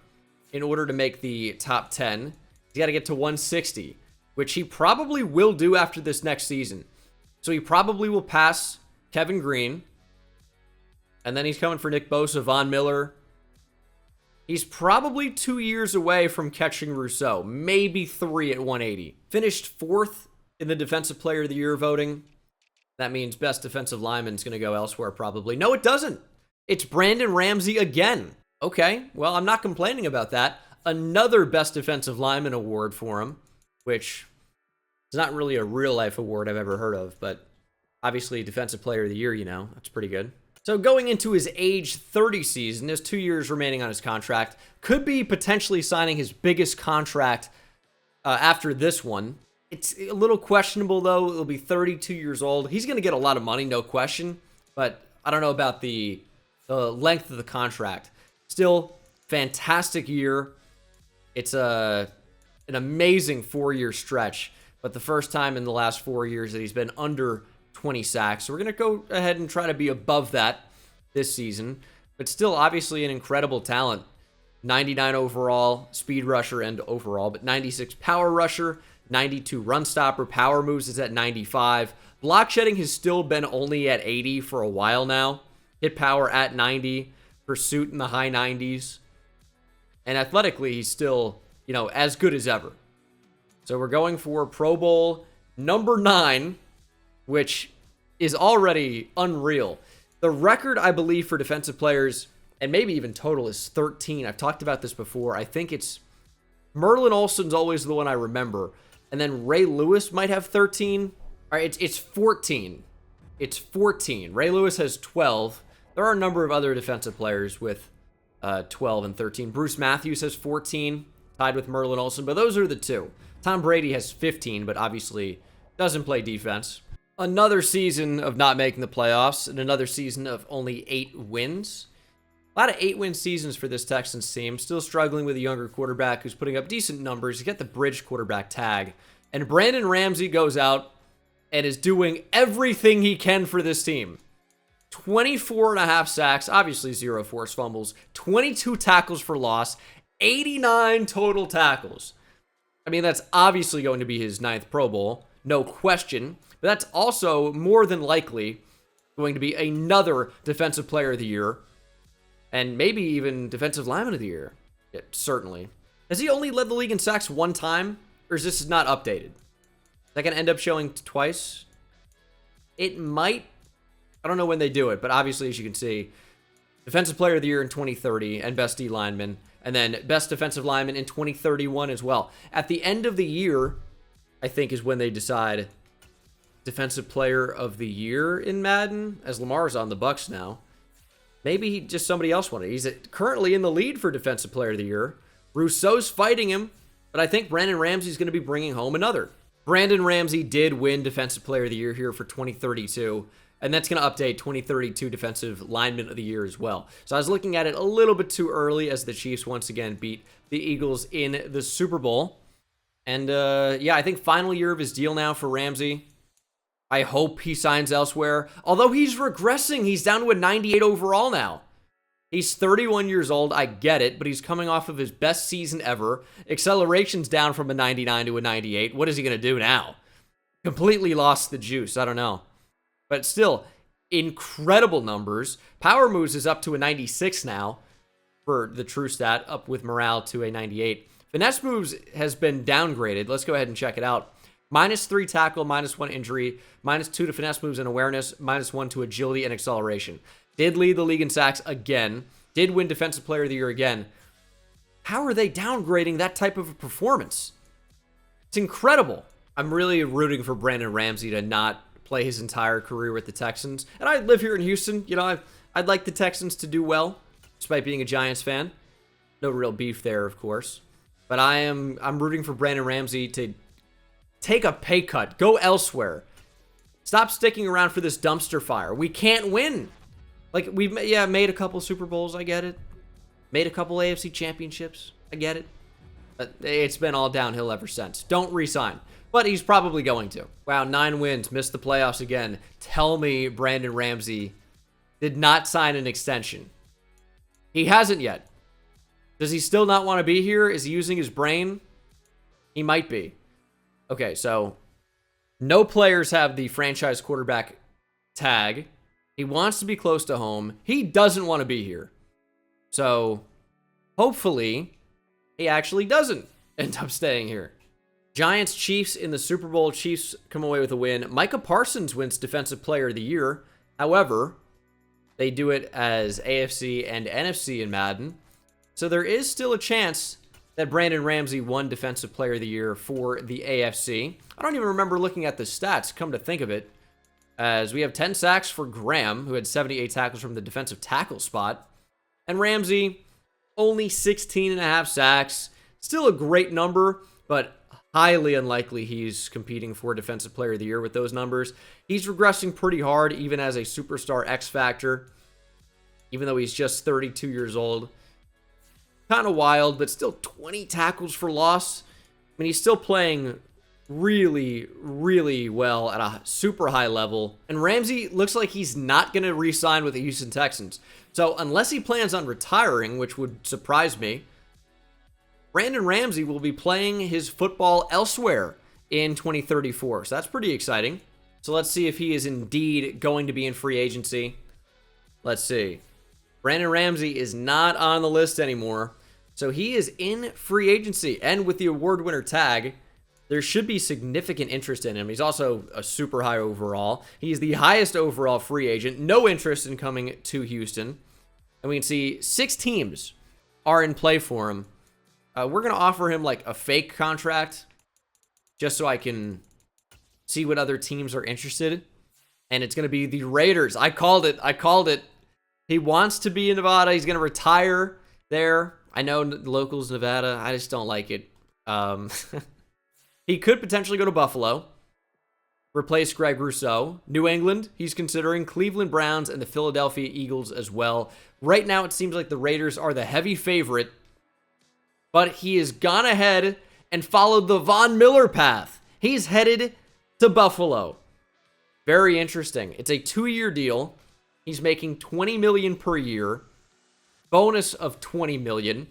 in order to make the top 10, he's got to get to 160, which he probably will do after this next season. So he probably will pass Kevin Green, and then he's coming for Nick Bosa, Von Miller. He's probably 2 years away from catching Rousseau, maybe 3 at 180. Finished 4th in the Defensive Player of the Year voting. That means best defensive lineman is going to go elsewhere probably. No, it doesn't. It's Brandon Ramsey again. Okay, well, I'm not complaining about that. Another best defensive lineman award for him, which is not really a real-life award I've ever heard of, but obviously Defensive Player of the Year, you know, that's pretty good. So going into his age 30 season, there's 2 years remaining on his contract. Could be potentially signing his biggest contract after this one. It's a little questionable, though. He'll be 32 years old. He's going to get a lot of money, no question. But I don't know about the length of the contract. Still, fantastic year. It's an amazing 4-year stretch. But the first time in the last 4 years that he's been under 20 sacks. So we're going to go ahead and try to be above that this season. But still, obviously, an incredible talent. 99 overall, speed rusher and overall, but 96 power rusher, 92 run stopper, power moves is at 95. Block shedding has still been only at 80 for a while now. Hit power at 90, pursuit in the high 90s. And athletically, he's still, you know, as good as ever. So we're going for Pro Bowl number 9, which is already unreal. The record, I believe, for defensive players, and maybe even total, is 13. I've talked about this before. I think it's Merlin Olsen's always the one I remember. And then Ray Lewis might have 13. All right, it's 14. It's 14. Ray Lewis has 12. There are a number of other defensive players with 12 and 13. Bruce Matthews has 14, tied with Merlin Olsen, but those are the two. Tom Brady has 15, but obviously doesn't play defense. Another season of not making the playoffs and another season of only 8 wins. A lot of 8-win seasons for this Texans team. Still struggling with a younger quarterback who's putting up decent numbers. You get the bridge quarterback tag. And Brandon Ramsey goes out and is doing everything he can for this team. 24.5 sacks, obviously 0 forced fumbles, 22 tackles for loss, 89 total tackles. I mean, that's obviously going to be his 9th Pro Bowl, no question. But that's also more than likely going to be another Defensive Player of the Year. And maybe even Defensive Lineman of the Year. Yeah, certainly. Has he only led the league in sacks one time? Or is this not updated? Is that going to end up showing twice? It might. I don't know when they do it, but obviously, as you can see, Defensive Player of the Year in 2030 and Best D Lineman, and then Best Defensive Lineman in 2031 as well. At the end of the year, I think, is when they decide Defensive Player of the Year in Madden, as Lamar's on the Bucs now. Maybe just somebody else won it. He's currently in the lead for Defensive Player of the Year. Rousseau's fighting him, but I think Brandon Ramsey's going to be bringing home another. Brandon Ramsey did win Defensive Player of the Year here for 2032, and that's going to update 2032 Defensive Lineman of the Year as well. So I was looking at it a little bit too early as the Chiefs once again beat the Eagles in the Super Bowl. And yeah, I think final year of his deal now for Ramsey. I hope he signs elsewhere. Although he's regressing. He's down to a 98 overall now. He's 31 years old. I get it, but he's coming off of his best season ever. Acceleration's down from a 99 to a 98. What is he going to do now? Completely lost the juice. I don't know. But still, incredible numbers. Power moves is up to a 96 now for the true stat, up with morale to a 98. Finesse moves has been downgraded. Let's go ahead and check it out. -3 tackle, -1 injury, -2 to finesse moves and awareness, -1 to agility and acceleration. Did lead the league in sacks again. Did win Defensive Player of the Year again. How are they downgrading that type of a performance? It's incredible. I'm really rooting for Brandon Ramsey to not play his entire career with the Texans. And I live here in Houston. You know, I'd like the Texans to do well, despite being a Giants fan. No real beef there, of course. But I'm rooting for Brandon Ramsey to take a pay cut. Go elsewhere. Stop sticking around for this dumpster fire. We can't win. Like, we've made a couple Super Bowls. I get it. Made a couple AFC championships. I get it. But it's been all downhill ever since. Don't resign. But he's probably going to. Wow, 9 wins. Missed the playoffs again. Tell me Brandon Ramsey did not sign an extension. He hasn't yet. Does he still not want to be here? Is he using his brain? He might be. Okay, so no players have the franchise quarterback tag. He wants to be close to home. He doesn't want to be here. So hopefully he actually doesn't end up staying here. Giants, Chiefs in the Super Bowl. Chiefs come away with a win. Micah Parsons wins Defensive Player of the Year. However, they do it as AFC and NFC in Madden. So there is still a chance that Brandon Ramsey won Defensive Player of the Year for the AFC. I don't even remember looking at the stats, come to think of it, as we have 10 sacks for Graham, who had 78 tackles from the defensive tackle spot, and Ramsey, only 16.5 sacks. Still a great number, but highly unlikely he's competing for Defensive Player of the Year with those numbers. He's regressing pretty hard, even as a superstar X Factor, even though he's just 32 years old. Kind of wild, but still 20 tackles for loss. I mean, he's still playing really, really well at a super high level. And Ramsey looks like he's not going to re-sign with the Houston Texans. So unless he plans on retiring, which would surprise me, Brandon Ramsey will be playing his football elsewhere in 2034. So that's pretty exciting. So let's see if he is indeed going to be in free agency. Let's see. Brandon Ramsey is not on the list anymore. So he is in free agency. And with the award winner tag, there should be significant interest in him. He's also a super high overall. He's the highest overall free agent. No interest in coming to Houston. And we can see 6 teams are in play for him. We're going to offer him like a fake contract just so I can see what other teams are interested in. And it's going to be the Raiders. I called it. He wants to be in Nevada. He's going to retire there. I know the locals Nevada. I just don't like it. He could potentially go to Buffalo. replace Greg Rousseau. New England, he's considering Cleveland Browns and the Philadelphia Eagles as well. Right now, it seems like the Raiders are the heavy favorite, but he has gone ahead and followed the Von Miller path. He's headed to Buffalo. Very interesting. It's a 2-year deal. He's making $20 million per year. Bonus of $20 million.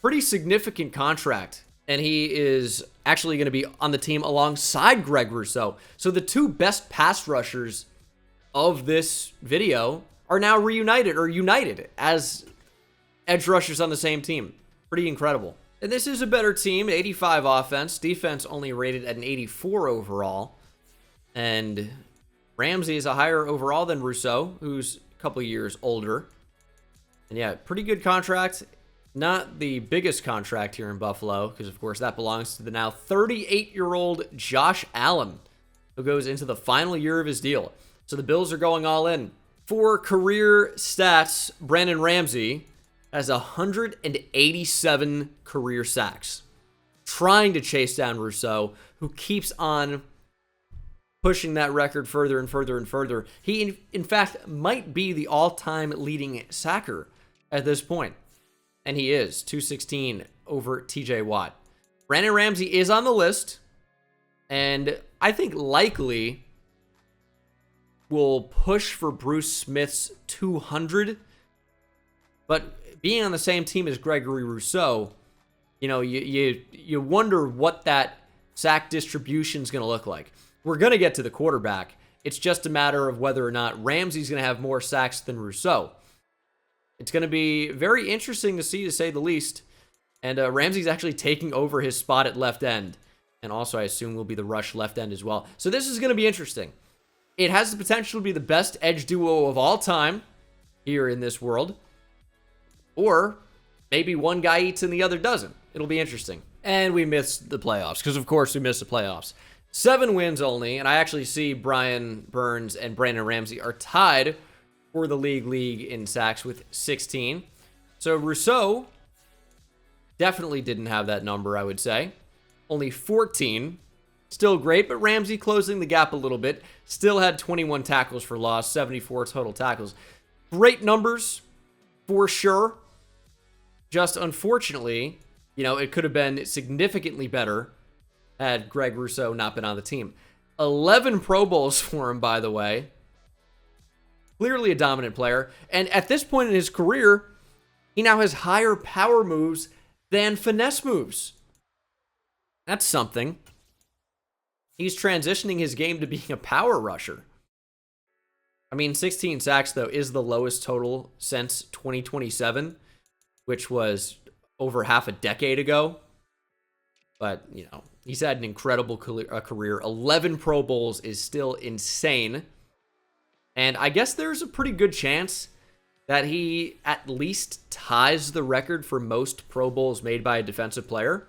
Pretty significant contract. And he is actually going to be on the team alongside Greg Rousseau. So the two best pass rushers of this video are now reunited or united as edge rushers on the same team. Pretty incredible. And this is a better team. 85 offense. Defense only rated at an 84 overall. And Ramsey is a higher overall than Rousseau, who's a couple years older. And yeah, pretty good contract. Not the biggest contract here in Buffalo, because of course that belongs to the now 38-year-old Josh Allen, who goes into the final year of his deal. So the Bills are going all in. For career stats, Brandon Ramsey has 187 career sacks, trying to chase down Rousseau, who keeps on pushing that record further and further and further. He, in fact, might be the all-time leading sacker at this point. And he is, 216 over TJ Watt. Brandon Ramsey is on the list, and I think likely will push for Bruce Smith's 200. But being on the same team as Gregory Rousseau, you know, you wonder what that sack distribution is going to look like. We're going to get to the quarterback. It's just a matter of whether or not Ramsey's going to have more sacks than Rousseau. It's going to be very interesting to see, to say the least. And Ramsey's actually taking over his spot at left end. And also, I assume, will be the rush left end as well. So this is going to be interesting. It has the potential to be the best edge duo of all time here in this world. Or maybe one guy eats and the other doesn't. It'll be interesting. And we missed the playoffs, because of course we missed the playoffs. 7 wins only, and I actually see Brian Burns and Brandon Ramsey are tied for the league in sacks with 16. So Rousseau definitely didn't have that number, I would say. Only 14. Still great, but Ramsey closing the gap a little bit. Still had 21 tackles for loss, 74 total tackles. Great numbers, for sure. Just unfortunately, you know, it could have been significantly better had Greg Rousseau not been on the team. 11 Pro Bowls for him, by the way. Clearly a dominant player. And at this point in his career, he now has higher power moves than finesse moves. That's something. He's transitioning his game to being a power rusher. I mean, 16 sacks, though, is the lowest total since 2027, which was over half a decade ago. But, you know, he's had an incredible career. 11 Pro Bowls is still insane. And I guess there's a pretty good chance that he at least ties the record for most Pro Bowls made by a defensive player.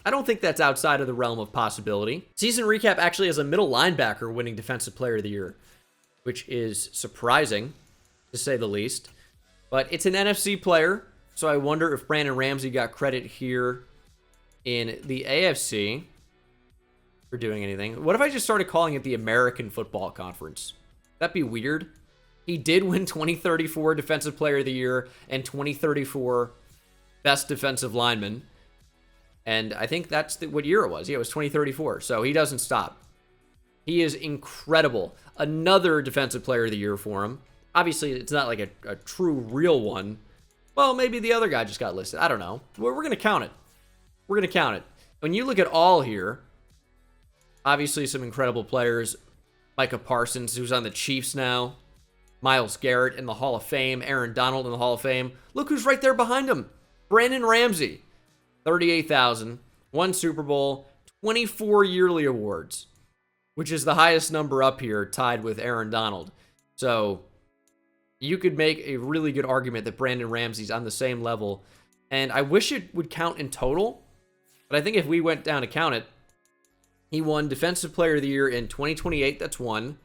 I don't think that's outside of the realm of possibility. Season recap actually has a middle linebacker winning Defensive Player of the Year, which is surprising, to say the least. But it's an NFC player, so I wonder if Brandon Ramsey got credit here in the AFC for doing anything. What if I just started calling it the American Football Conference? That'd be weird. He did win 2034 Defensive Player of the Year and 2034 Best Defensive Lineman. And I think that's what year it was. Yeah, it was 2034. So he doesn't stop. He is incredible. Another Defensive Player of the Year for him. Obviously, it's not like a true real one. Well, maybe the other guy just got listed. I don't know. We're going to count it. We're going to count it. When you look at all here, obviously some incredible players. Micah Parsons, who's on the Chiefs now. Myles Garrett in the Hall of Fame. Aaron Donald in the Hall of Fame. Look who's right there behind him. Brandon Ramsey. 38,000. 1 Super Bowl. 24 yearly awards. Which is the highest number up here, tied with Aaron Donald. So you could make a really good argument that Brandon Ramsey's on the same level. And I wish it would count in total. But I think if we went down to count it, he won Defensive Player of the Year in 2028, that's 1.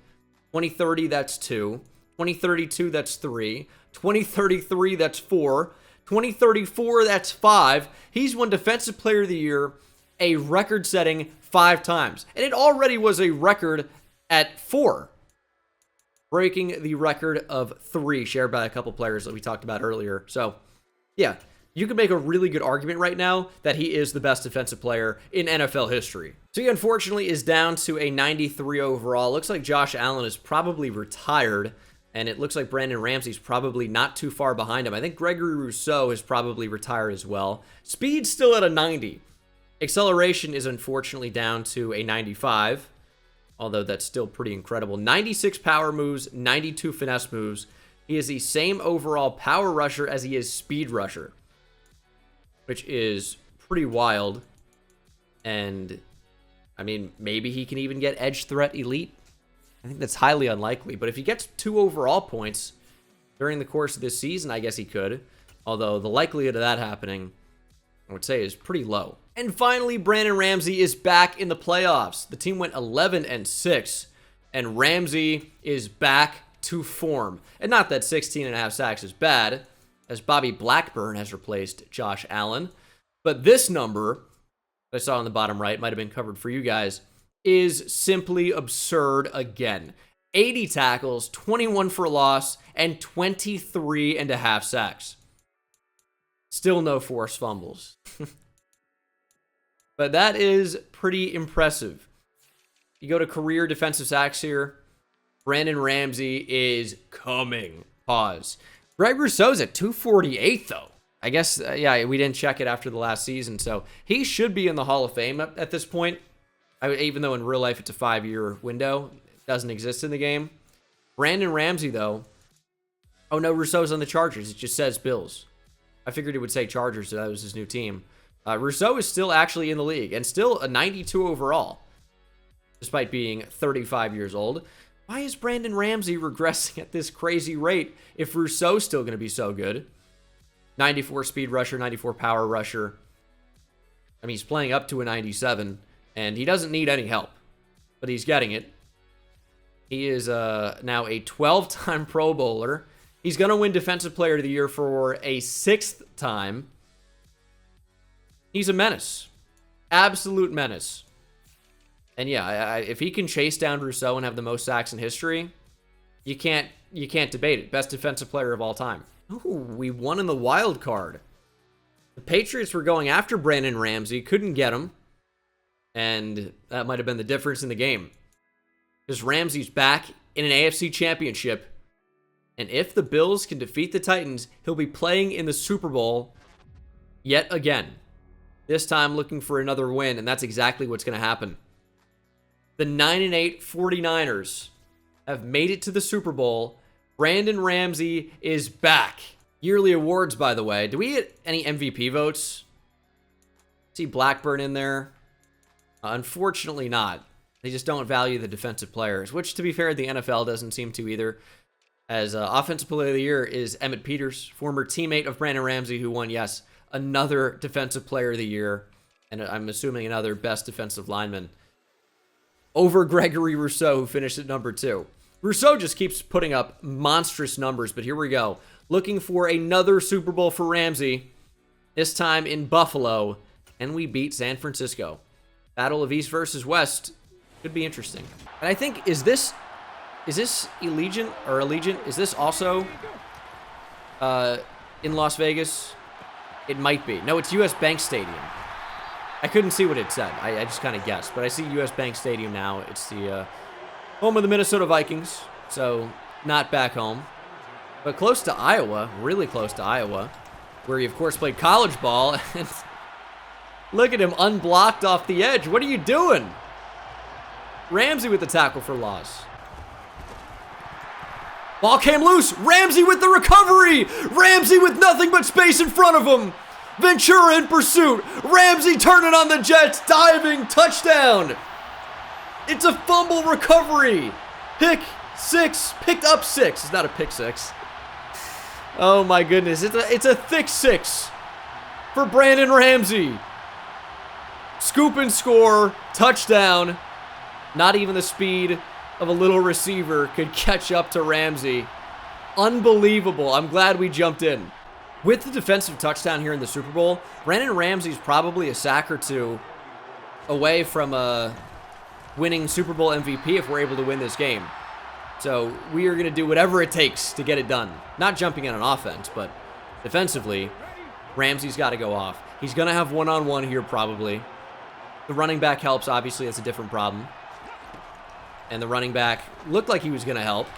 2030, that's 2. 2032, that's 3. 2033, that's 4. 2034, that's 5. He's won Defensive Player of the Year a record-setting 5 times. And it already was a record at 4, breaking the record of 3 shared by a couple players that we talked about earlier. So, yeah, you can make a really good argument right now that he is the best defensive player in NFL history. So he unfortunately is down to a 93 overall. Looks like Josh Allen is probably retired, and it looks like Brandon Ramsey's probably not too far behind him. I think Gregory Rousseau is probably retired as well. Speed's still at a 90. Acceleration is unfortunately down to a 95, although that's still pretty incredible. 96 power moves, 92 finesse moves. He is the same overall power rusher as he is speed rusher, which is pretty wild. And, I mean, maybe he can even get edge threat elite. I think that's highly unlikely. But if he gets 2 overall points during the course of this season, I guess he could. Although the likelihood of that happening, I would say, is pretty low. And finally, Brandon Ramsey is back in the playoffs. The team went 11-6, and Ramsey is back to form. And not that 16.5 sacks is bad, as Bobby Blackburn has replaced Josh Allen. But this number, I saw on the bottom right, might have been covered for you guys, is simply absurd again. 80 tackles, 21 for loss, and 23.5 sacks. Still no forced fumbles. But that is pretty impressive. You go to career defensive sacks here. Brandon Ramsey is coming. Pause. Greg Rousseau's at 248, though. I guess, yeah, we didn't check it after the last season, so he should be in the Hall of Fame at this point. Even though in real life it's a 5-year window. It doesn't exist in the game. Brandon Ramsey, though. Oh, no, Rousseau's on the Chargers. It just says Bills. I figured it would say Chargers, so that was his new team. Rousseau is still actually in the league, and still a 92 overall, despite being 35 years old. Why is Brandon Ramsey regressing at this crazy rate if Rousseau's still going to be so good? 94 speed rusher, 94 power rusher. I mean, he's playing up to a 97, and he doesn't need any help, but he's getting it. He is now a 12-time Pro Bowler. He's going to win Defensive Player of the Year for a 6th time. He's a menace. Absolute menace. And yeah, if he can chase down Rousseau and have the most sacks in history, you can't debate it. Best defensive player of all time. Ooh, we won in the wild card. The Patriots were going after Brandon Ramsey, couldn't get him, and that might have been the difference in the game. Because Ramsey's back in an AFC championship, and if the Bills can defeat the Titans, he'll be playing in the Super Bowl yet again. This time looking for another win, and that's exactly what's going to happen. The 9-8 49ers have made it to the Super Bowl. Brandon Ramsey is back. Yearly awards, by the way. Do we get any MVP votes? See Blackburn in there? Unfortunately not. They just don't value the defensive players, which, to be fair, the NFL doesn't seem to either. As Offensive Player of the Year is Emmett Peters, former teammate of Brandon Ramsey, who won, yes, another Defensive Player of the Year, and I'm assuming another Best Defensive Lineman, over Gregory Rousseau, who finished at number 2. Rousseau just keeps putting up monstrous numbers, but here we go. Looking for another Super Bowl for Ramsey, this time in Buffalo, and we beat San Francisco. Battle of East versus West could be interesting. And I think, is this Allegiant? Is this also in Las Vegas? It might be. No, it's US Bank Stadium. I couldn't see what it said. I just kind of guessed. But I see US Bank Stadium now. It's the home of the Minnesota Vikings. So, not back home. But close to Iowa. Really close to Iowa. Where he, of course, played college ball. And look at him unblocked off the edge. What are you doing? Ramsey with the tackle for loss. Ball came loose. Ramsey with the recovery. Ramsey with nothing but space in front of him. Ventura in pursuit. Ramsey turning on the Jets. Diving. Touchdown. It's a fumble recovery. Pick 6. Picked up 6. It's not a pick 6. Oh my goodness. It's a thick 6 for Brandon Ramsey. Scoop and score. Touchdown. Not even the speed of a little receiver could catch up to Ramsey. Unbelievable. I'm glad we jumped in. With the defensive touchdown here in the Super Bowl, Brandon Ramsey's probably a sack or two away from winning Super Bowl MVP if we're able to win this game. So we are going to do whatever it takes to get it done. Not jumping in on offense, but defensively, Ramsey's got to go off. He's going to have one-on-one here probably. The running back helps, obviously. That's a different problem. And the running back looked like he was going to help.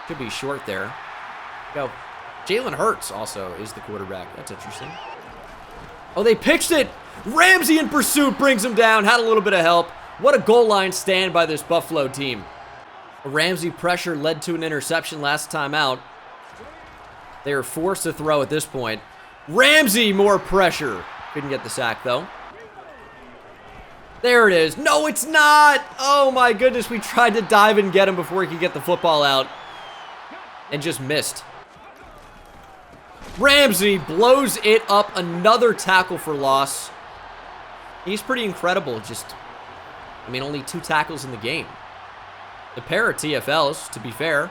Could be short there. Go. Jalen Hurts also is the quarterback. That's interesting. Oh, they pitched it. Ramsey in pursuit brings him down. Had a little bit of help. What a goal line stand by this Buffalo team. A Ramsey pressure led to an interception last time out. They are forced to throw at this point. Ramsey, more pressure. Couldn't get the sack, though. There it is. No, it's not. Oh, my goodness. We tried to dive and get him before he could get the football out. And just missed. Ramsey blows it up. Another tackle for loss. He's pretty incredible. Only 2 tackles in the game. A pair of TFLs, to be fair,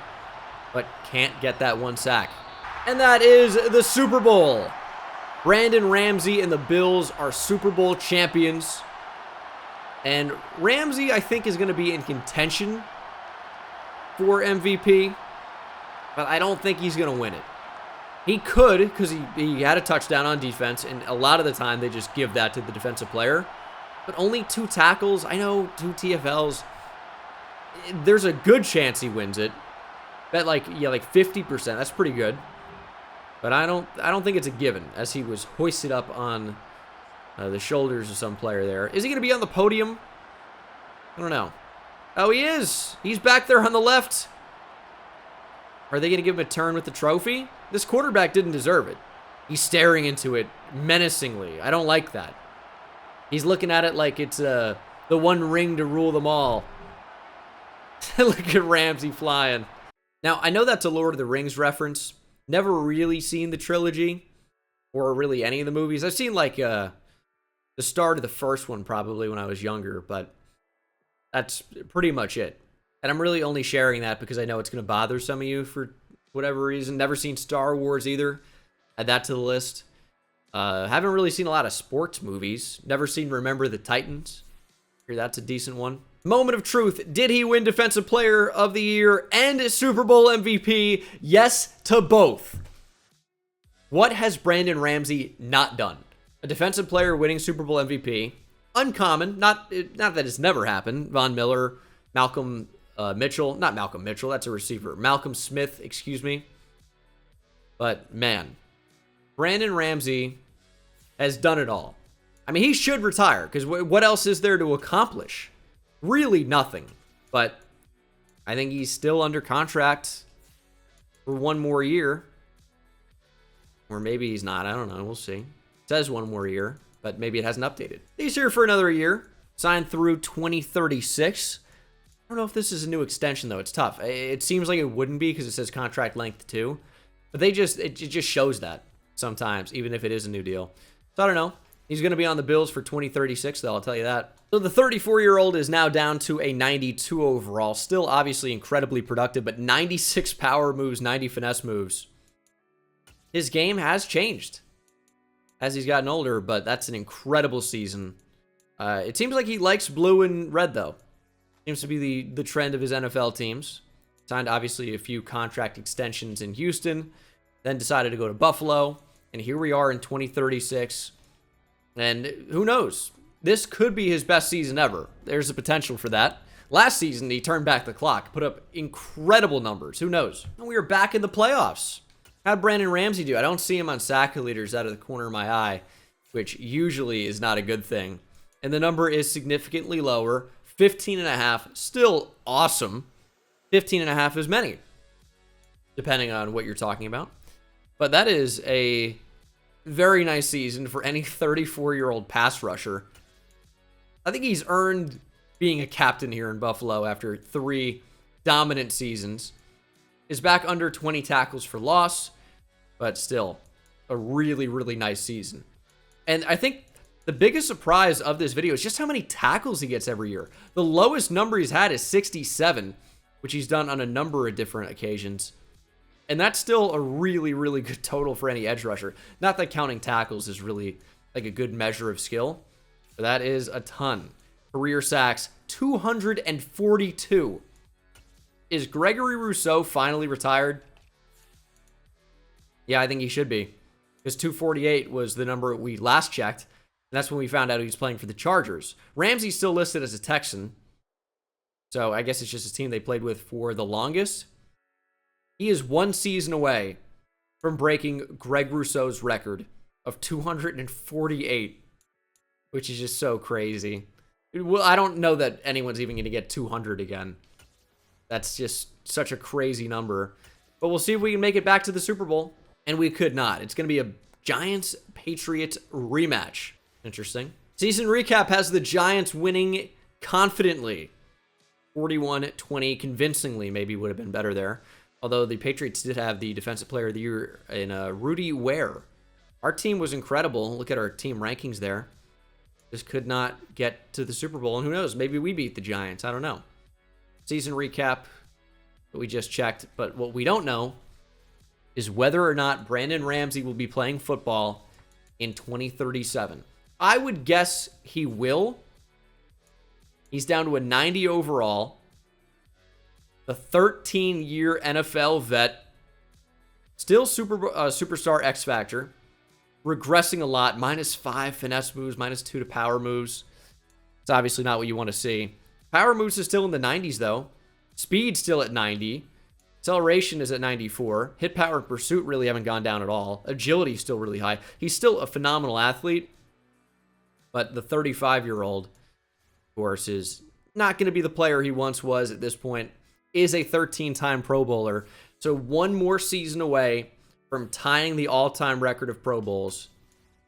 but can't get that 1 sack. And that is the Super Bowl. Brandon Ramsey and the Bills are Super Bowl champions. And Ramsey, I think, is going to be in contention for MVP, but I don't think he's going to win it. He could, because he had a touchdown on defense, and a lot of the time they just give that to the defensive player. But only 2 tackles, I know, 2 TFLs. There's a good chance he wins it. Bet like 50%. That's pretty good. But I don't think it's a given, as he was hoisted up on the shoulders of some player there. Is he going to be on the podium? I don't know. Oh, he is. He's back there on the left. Are they going to give him a turn with the trophy? This quarterback didn't deserve it. He's staring into it menacingly. I don't like that. He's looking at it like it's the one ring to rule them all. Look at Ramsey flying. Now, I know that's a Lord of the Rings reference. Never really seen the trilogy or really any of the movies. I've seen like the start of the first one probably when I was younger, but that's pretty much it. And I'm really only sharing that because I know it's going to bother some of you for whatever reason. Never seen Star Wars either. Add that to the list. Haven't really seen a lot of sports movies. Never seen Remember the Titans. Hear that's a decent one. Moment of truth. Did he win Defensive Player of the Year and Super Bowl MVP? Yes to both. What has Brandon Ramsey not done? A defensive player winning Super Bowl MVP. Uncommon. Not that it's never happened. Von Miller, Malcolm Mitchell. Not Malcolm Mitchell. That's a receiver. Malcolm Smith, excuse me. But, man. Brandon Ramsey has done it all. I mean, he should retire, because what else is there to accomplish? Really nothing. But I think he's still under contract for 1 more year. Or maybe he's not. I don't know. We'll see. It says 1 more year, but maybe it hasn't updated. He's here for another year. Signed through 2036. I don't know if this is a new extension, though. It's tough. It seems like it wouldn't be because it says contract length 2. But it just shows that sometimes, even if it is a new deal. So I don't know. He's going to be on the Bills for 2036, though, I'll tell you that. So the 34-year-old is now down to a 92 overall. Still obviously incredibly productive, but 96 power moves, 90 finesse moves. His game has changed as he's gotten older, but that's an incredible season. It seems like he likes blue and red, though. Seems to be the trend of his NFL teams. Signed, obviously, a few contract extensions in Houston, then decided to go to Buffalo, and here we are in 2036. And who knows? This could be his best season ever. There's a potential for that. Last season, he turned back the clock, put up incredible numbers. Who knows? And we are back in the playoffs. How'd Brandon Ramsey do? I don't see him on sack leaders out of the corner of my eye, which usually is not a good thing. And the number is significantly lower. 15.5, still awesome. 15.5 is many, depending on what you're talking about. But that is a very nice season for any 34-year-old pass rusher. I think he's earned being a captain here in Buffalo after 3 dominant seasons. Is back under 20 tackles for loss, but still a really, really nice season. And I think the biggest surprise of this video is just how many tackles he gets every year. The lowest number he's had is 67, which he's done on a number of different occasions. And that's still a really, really good total for any edge rusher. Not that counting tackles is really like a good measure of skill, That is a ton. Career sacks, 242. Is Gregory Rousseau finally retired? Yeah, I think he should be. Because 248 was the number we last checked. And that's when we found out he was playing for the Chargers. Ramsey's still listed as a Texan. So I guess it's just a team they played with for the longest. He is 1 season away from breaking Greg Rousseau's record of 248, which is just so crazy. Well, I don't know that anyone's even going to get 200 again. That's just such a crazy number. But we'll see if we can make it back to the Super Bowl. And we could not. It's going to be a Giants-Patriots rematch. Interesting. Season recap has the Giants winning confidently. 41-20, convincingly, maybe would have been better there. Although the Patriots did have the Defensive Player of the Year in Rudy Ware. Our team was incredible. Look at our team rankings there. Just could not get to the Super Bowl. And who knows, maybe we beat the Giants. I don't know. Season recap that we just checked. But what we don't know is whether or not Brandon Ramsey will be playing football in 2037. I would guess he will. He's down to a 90 overall. The 13-year NFL vet. Still superstar X Factor. Regressing a lot. -5 finesse moves, -2 to power moves. It's obviously not what you want to see. Power moves is still in the 90s, though. Speed still at 90. Acceleration is at 94. Hit power and pursuit really haven't gone down at all. Agility is still really high. He's still a phenomenal athlete. But the 35-year-old, of course, is not going to be the player he once was at this point. Is a 13-time Pro Bowler. So 1 more season away from tying the all-time record of Pro Bowls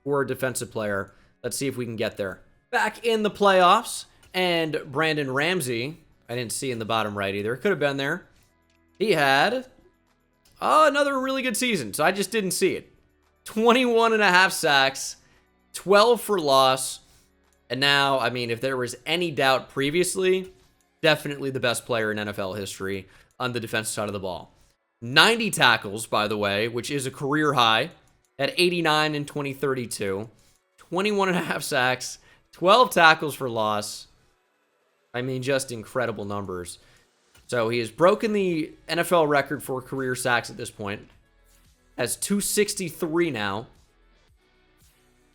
for a defensive player. Let's see if we can get there. Back in the playoffs, and Brandon Ramsey, I didn't see in the bottom right either. Could have been there. He had another really good season, so I just didn't see it. 21.5 sacks, 12 for loss, and now, I mean, if there was any doubt previously, definitely the best player in NFL history on the defensive side of the ball. 90 tackles, by the way, which is a career high, at 89 in 2032. 21.5 sacks, 12 tackles for loss. I mean, just incredible numbers. So he has broken the NFL record for career sacks at this point. Has 263 now.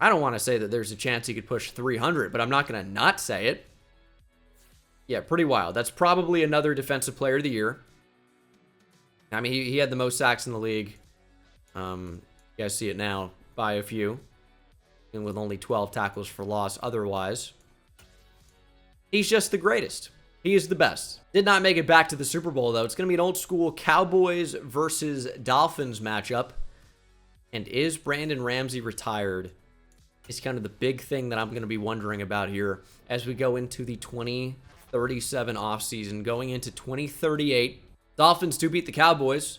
I don't want to say that there's a chance he could push 300, but I'm not going to not say it. Yeah, pretty wild. That's probably another Defensive Player of the Year. I mean, he had the most sacks in the league. You guys see it now by a few. And with only 12 tackles for loss otherwise. He's just the greatest. He is the best. Did not make it back to the Super Bowl, though. It's going to be an old school Cowboys versus Dolphins matchup. And is Brandon Ramsey retired? Is kind of the big thing that I'm going to be wondering about here as we go into the 2037 offseason. Going into 2038. Dolphins do beat the Cowboys.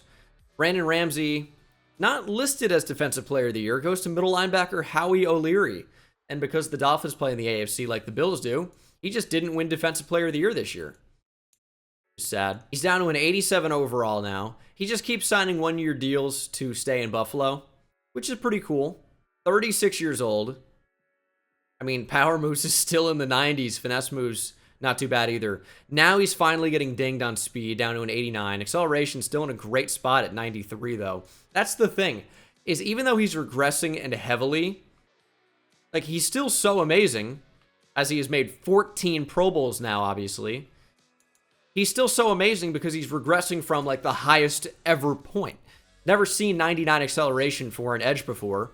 Brandon Ramsey, not listed as Defensive Player of the Year, goes to middle linebacker Howie O'Leary. And because the Dolphins play in the AFC like the Bills do, he just didn't win Defensive Player of the Year this year. Sad. He's down to an 87 overall now. He just keeps signing 1-year deals to stay in Buffalo, which is pretty cool. 36 years old. I mean, power moves is still in the 90s. Finesse moves, not too bad either. Now he's finally getting dinged on speed, down to an 89. Acceleration still in a great spot at 93, though. That's the thing, is even though he's regressing and heavily, like, he's still so amazing, as he has made 14 Pro Bowls now, obviously. He's still so amazing because he's regressing from, like, the highest ever point. Never seen 99 acceleration for an edge before.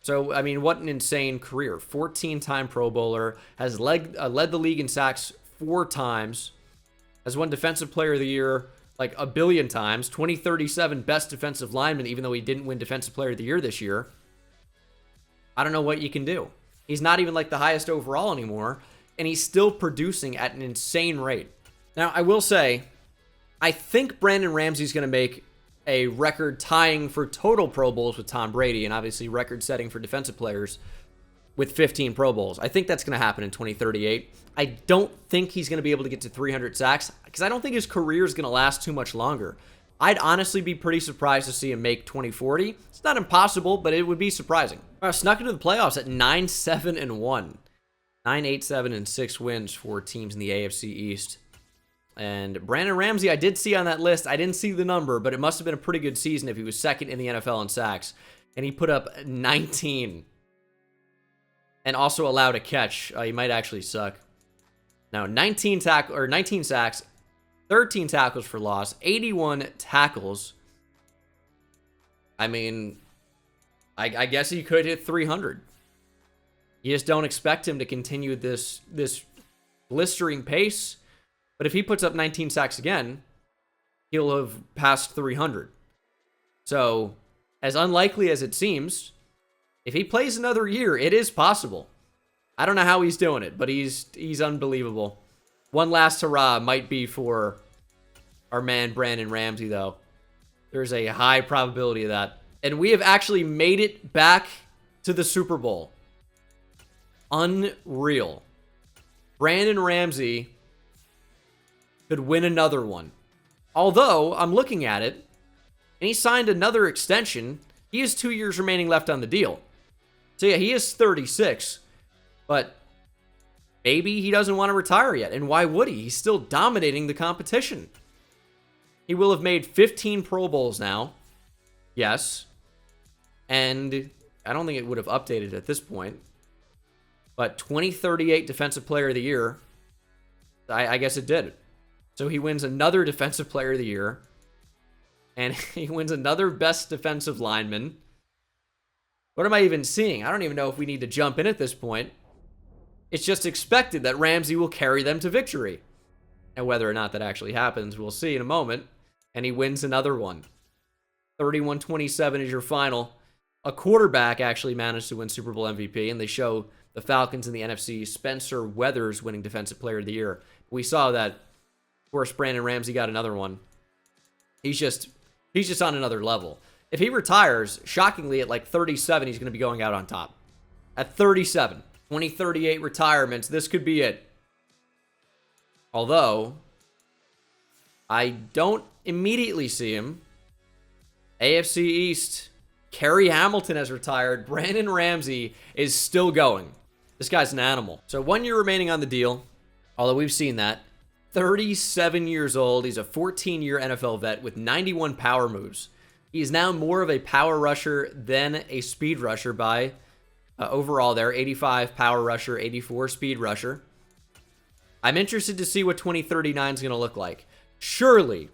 So, I mean, what an insane career. 14-time Pro Bowler, has led the league in sacks 4 times, has won Defensive Player of the Year like a billion times, 2037 best defensive lineman, even though he didn't win Defensive Player of the Year this year. I don't know what you can do. He's not even like the highest overall anymore, and he's still producing at an insane rate. Now, I will say, I think Brandon Ramsey's going to make a record tying for total Pro Bowls with Tom Brady, and obviously record setting for defensive players with 15 Pro Bowls. I think that's going to happen in 2038. I don't think he's going to be able to get to 300 sacks because I don't think his career is going to last too much longer. I'd honestly be pretty surprised to see him make 2040. It's not impossible, but it would be surprising. Snuck into the playoffs at 9-7-1. 9-8-7-6 wins for teams in the AFC East. And Brandon Ramsey, I did see on that list. I didn't see the number, but it must have been a pretty good season if he was second in the NFL in sacks. And he put up 19. And also allowed a catch. He might actually suck. Now, 19 sacks, 13 tackles for loss, 81 tackles. I mean, I guess he could hit 300. You just don't expect him to continue this blistering pace. But if he puts up 19 sacks again, he'll have passed 300. So, as unlikely as it seems, if he plays another year, it is possible. I don't know how he's doing it, but he's unbelievable. One last hurrah might be for our man Brandon Ramsey, though. There's a high probability of that. And we have actually made it back to the Super Bowl. Unreal. Brandon Ramsey could win another one. Although, I'm looking at it, and he signed another extension. He has 2 years remaining left on the deal. So yeah, he is 36. But maybe he doesn't want to retire yet. And why would he? He's still dominating the competition. He will have made 15 Pro Bowls now. Yes. And I don't think it would have updated at this point. But 2038 Defensive Player of the Year. I guess it did. So he wins another Defensive Player of the Year. And he wins another Best Defensive Lineman. What am I even seeing? I don't even know if we need to jump in at this point. It's just expected that Ramsey will carry them to victory. And whether or not that actually happens, we'll see in a moment. And he wins another one. 31-27 is your final. A quarterback actually managed to win Super Bowl MVP, and they show the Falcons in the NFC, Spencer Weathers winning Defensive Player of the Year. We saw that, of course, Brandon Ramsey got another one. He's just on another level. If he retires, shockingly, at like 37, he's going to be going out on top. At 37, 2038 retirements, this could be it. Although, I don't immediately see him. AFC East, Kerry Hamilton has retired. Brandon Ramsey is still going. This guy's an animal. So 1 year remaining on the deal, although we've seen that. 37 years old. He's a 14-year NFL vet with 91 power moves. He's now more of a power rusher than a speed rusher by overall there. 85 power rusher, 84 speed rusher. I'm interested to see what 2039 is going to look like. Surely,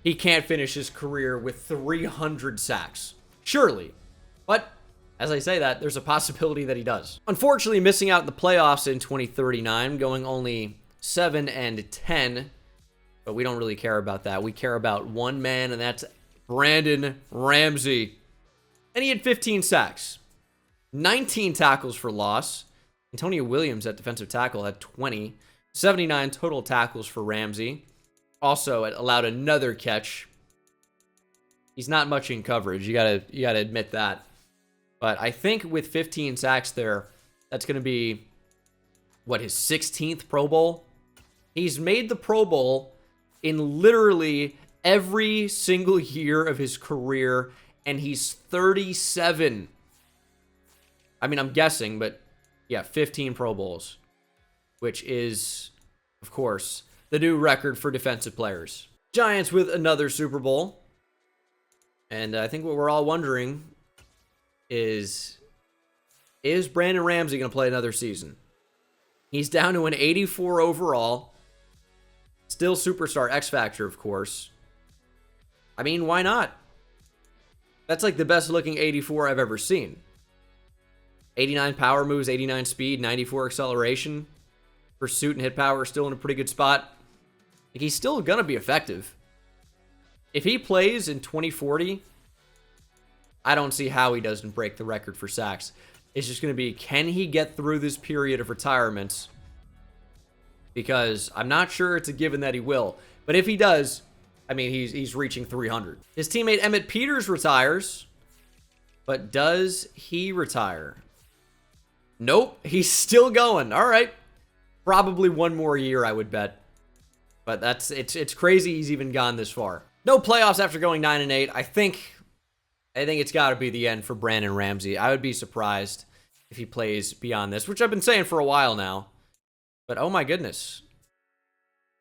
he can't finish his career with 300 sacks. Surely. But, as I say that, there's a possibility that he does. Unfortunately, missing out in the playoffs in 2039, going only 7-10. But we don't really care about that. We care about one man, and that's Brandon Ramsey. And he had 15 sacks. 19 tackles for loss. Antonio Williams at defensive tackle had 20. 79 total tackles for Ramsey. Also allowed another catch. He's not much in coverage. You gotta admit that. But I think with 15 sacks there, that's gonna be what, his 16th Pro Bowl? He's made the Pro Bowl in literally every single year of his career, and he's 37. I mean, I'm guessing, but yeah, 15 Pro Bowls, which is, of course, the new record for defensive players. Giants with another Super Bowl. And I think what we're all wondering is Brandon Ramsey going to play another season? He's down to an 84 overall. Still superstar X Factor, of course. I mean, why not? That's like the best looking 84 I've ever seen. 89 power moves, 89 speed, 94 acceleration. Pursuit and hit power still in a pretty good spot. Like, he's still going to be effective. If he plays in 2040, I don't see how he doesn't break the record for sacks. It's just going to be, can he get through this period of retirements? Because I'm not sure it's a given that he will. But if he does, I mean, he's reaching 300. His teammate Emmett Peters retires. But does he retire? Nope, he's still going. All right. Probably one more year, I would bet. But it's crazy he's even gone this far. No playoffs after going 9-8. I think I think it's got to be the end for Brandon Ramsey. I would be surprised if he plays beyond this, which I've been saying for a while now. But oh my goodness.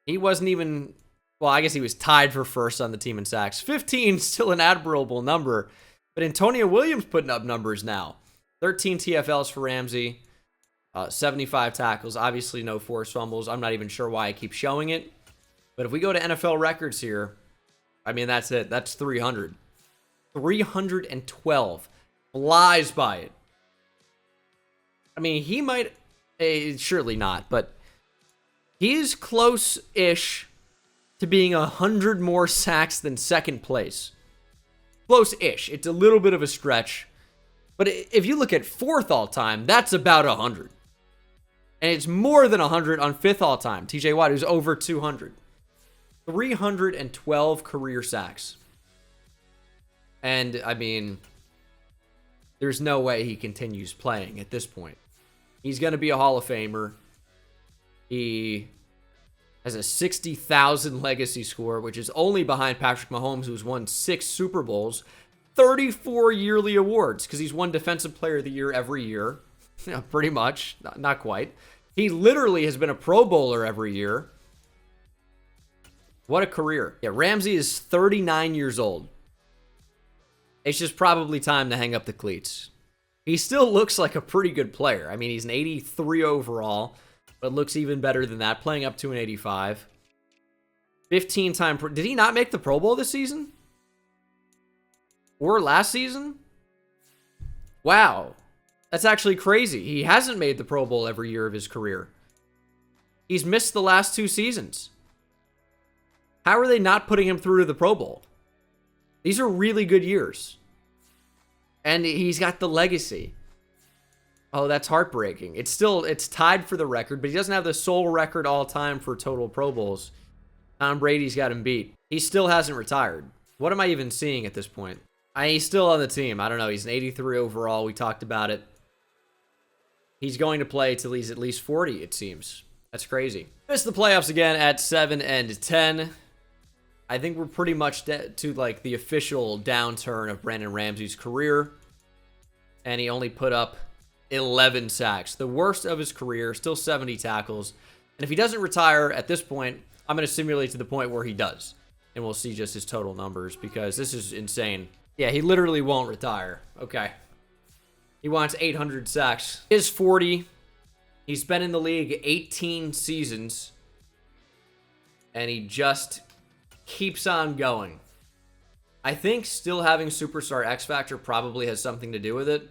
He wasn't even, well, I guess he was tied for first on the team in sacks. 15, still an admirable number. But Antonio Williams putting up numbers now. 13 TFLs for Ramsey. 75 tackles. Obviously no forced fumbles. I'm not even sure why I keep showing it. But if we go to NFL records here, I mean, that's it. That's 300. 312. Flies by it. I mean, he might, surely not, but he is close-ish to being 100 more sacks than second place. Close-ish. It's a little bit of a stretch. But if you look at fourth all-time, that's about 100. And it's more than 100 on fifth all-time. TJ Watt, who's over 200. 312 career sacks. And, I mean, there's no way he continues playing at this point. He's going to be a Hall of Famer. He has a 60,000 legacy score, which is only behind Patrick Mahomes, who's won 6 Super Bowls, 34 yearly awards, because he's won Defensive Player of the Year every year. Pretty much. Not quite. He literally has been a Pro Bowler every year. What a career. Yeah, Ramsey is 39 years old. It's just probably time to hang up the cleats. He still looks like a pretty good player. I mean, he's an 83 overall, but looks even better than that, playing up to an 85. 15-time... Did he not make the Pro Bowl this season? Or last season? Wow. That's actually crazy. He hasn't made the Pro Bowl every year of his career. He's missed the last 2 seasons. How are they not putting him through to the Pro Bowl? These are really good years. And he's got the legacy. Oh, that's heartbreaking. It's tied for the record, but he doesn't have the sole record all time for total Pro Bowls. Tom Brady's got him beat. He still hasn't retired. What am I even seeing at this point? He's still on the team. I don't know. He's an 83 overall. We talked about it. He's going to play till he's at least 40, it seems. That's crazy. Missed the playoffs again at 7-10. I think we're pretty much to like the official downturn of Brandon Ramsey's career. And he only put up 11 sacks. The worst of his career, still 70 tackles. And if he doesn't retire at this point, I'm going to simulate to the point where he does. And we'll see just his total numbers because this is insane. Yeah, he literally won't retire. Okay. He wants 800 sacks. He is 40. He's been in the league 18 seasons. And he just keeps on going. I think still having Superstar X Factor probably has something to do with it.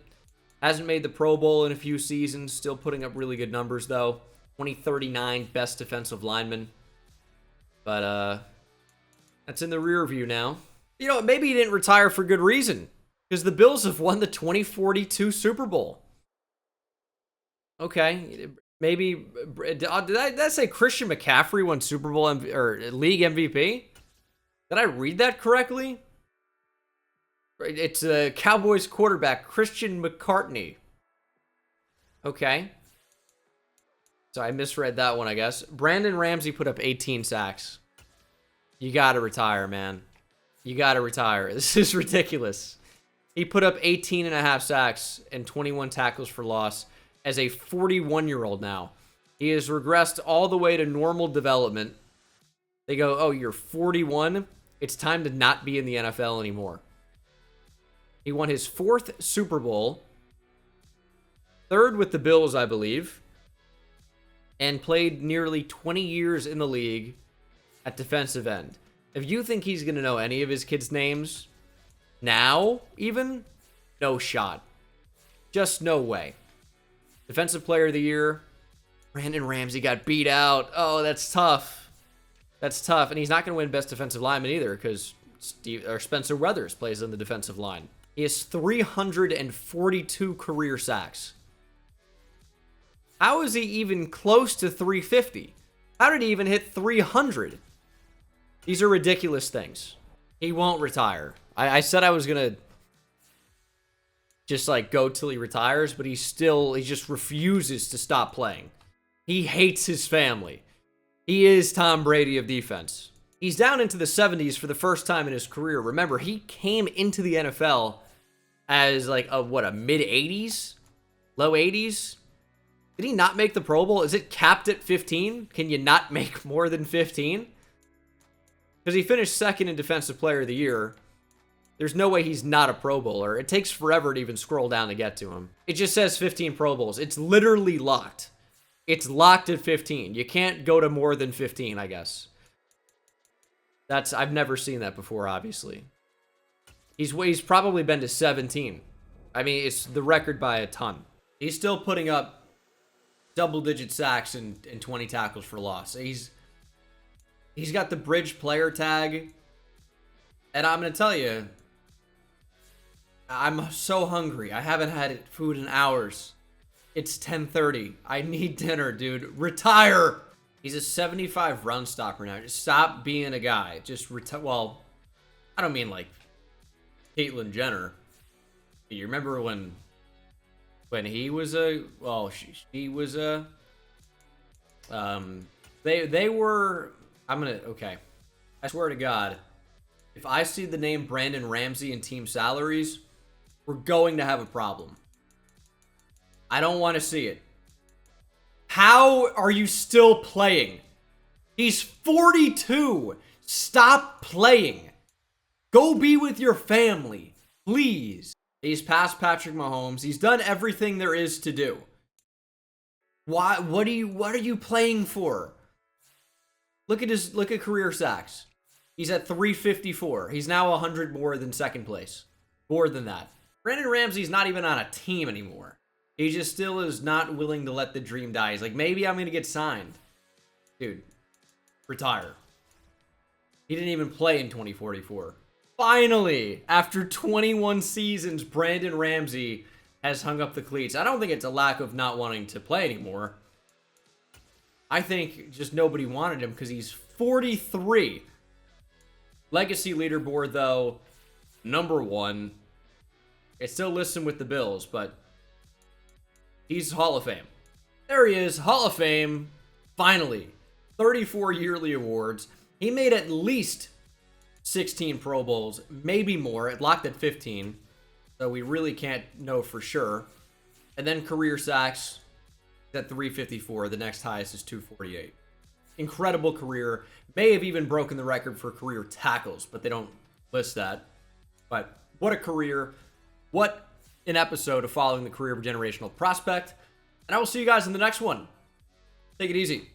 Hasn't made the Pro Bowl in a few seasons. Still putting up really good numbers, though. 2039 best defensive lineman. But, that's in the rear view now. You know, maybe he didn't retire for good reason. Because the Bills have won the 2042 Super Bowl. Okay. Maybe, did I say Christian McCaffrey won Super Bowl or League MVP? Did I read that correctly? It's a Cowboys quarterback, Christian McCartney. Okay. So I misread that one, I guess. Brandon Ramsey put up 18 sacks. You gotta retire, man. You gotta retire. This is ridiculous. He put up 18 and a half sacks and 21 tackles for loss as a 41-year-old now. He has regressed all the way to normal development. They go, oh, you're 41? It's time to not be in the NFL anymore. He won his 4th Super Bowl, 3rd with the Bills, I believe, and played nearly 20 years in the league at defensive end. If you think he's going to know any of his kids' names now, even, no shot. Just no way. Defensive Player of the Year, Brandon Ramsey got beat out. Oh, that's tough. That's tough. And he's not going to win Best Defensive Lineman either because Spencer Weathers plays on the defensive line. He has 342 career sacks. How is he even close to 350? How did he even hit 300? These are ridiculous things. He won't retire. I said I was going to just like go till he retires, but he just refuses to stop playing. He hates his family. He is Tom Brady of defense. He's down into the 70s for the first time in his career. Remember, he came into the NFL as like a mid 80s, low 80s. Did he not make the Pro Bowl? Is it capped at 15? Can you not make more than 15? Because he finished second in Defensive Player of the Year. There's no way he's not a Pro Bowler. It takes forever to even scroll down to get to him. It just says 15 Pro Bowls. It's literally locked. It's locked at 15. You can't go to more than 15, I guess. I've never seen that before, obviously. He's probably been to 17. I mean, it's the record by a ton. He's still putting up double-digit sacks and 20 tackles for loss. He's got the bridge player tag. And I'm going to tell you, I'm so hungry. I haven't had food in hours. It's 10:30. I need dinner, dude. Retire. He's a 75 run stopper now. Just stop being a guy. Just retire. Well, I don't mean like Caitlyn Jenner. You remember when he was she was they were, okay. I swear to God, if I see the name Brandon Ramsey in team salaries, we're going to have a problem. I don't want to see it. How are you still playing? He's 42. Stop playing. Go be with your family, please. He's past Patrick Mahomes. He's done everything there is to do. Why? What are you playing for? Look at career sacks. He's at 354. He's now 100 more than second place. More than that. Brandon Ramsey's not even on a team anymore. He just still is not willing to let the dream die. He's like, maybe I'm going to get signed. Dude, retire. He didn't even play in 2044. Finally, after 21 seasons, Brandon Ramsey has hung up the cleats. I don't think it's a lack of not wanting to play anymore. I think just nobody wanted him because he's 43. Legacy leaderboard, though, number 1. It still lists him with the Bills, but he's Hall of Fame. There he is, Hall of Fame, finally. 34 yearly awards. He made at least 16 Pro Bowls, maybe more. It locked at 15, so we really can't know for sure. And then career sacks at 354. The next highest is 248. Incredible career. May have even broken the record for career tackles, but they don't list that. But what a career. What an episode of following the career of a generational prospect. And I will see you guys in the next one. Take it easy.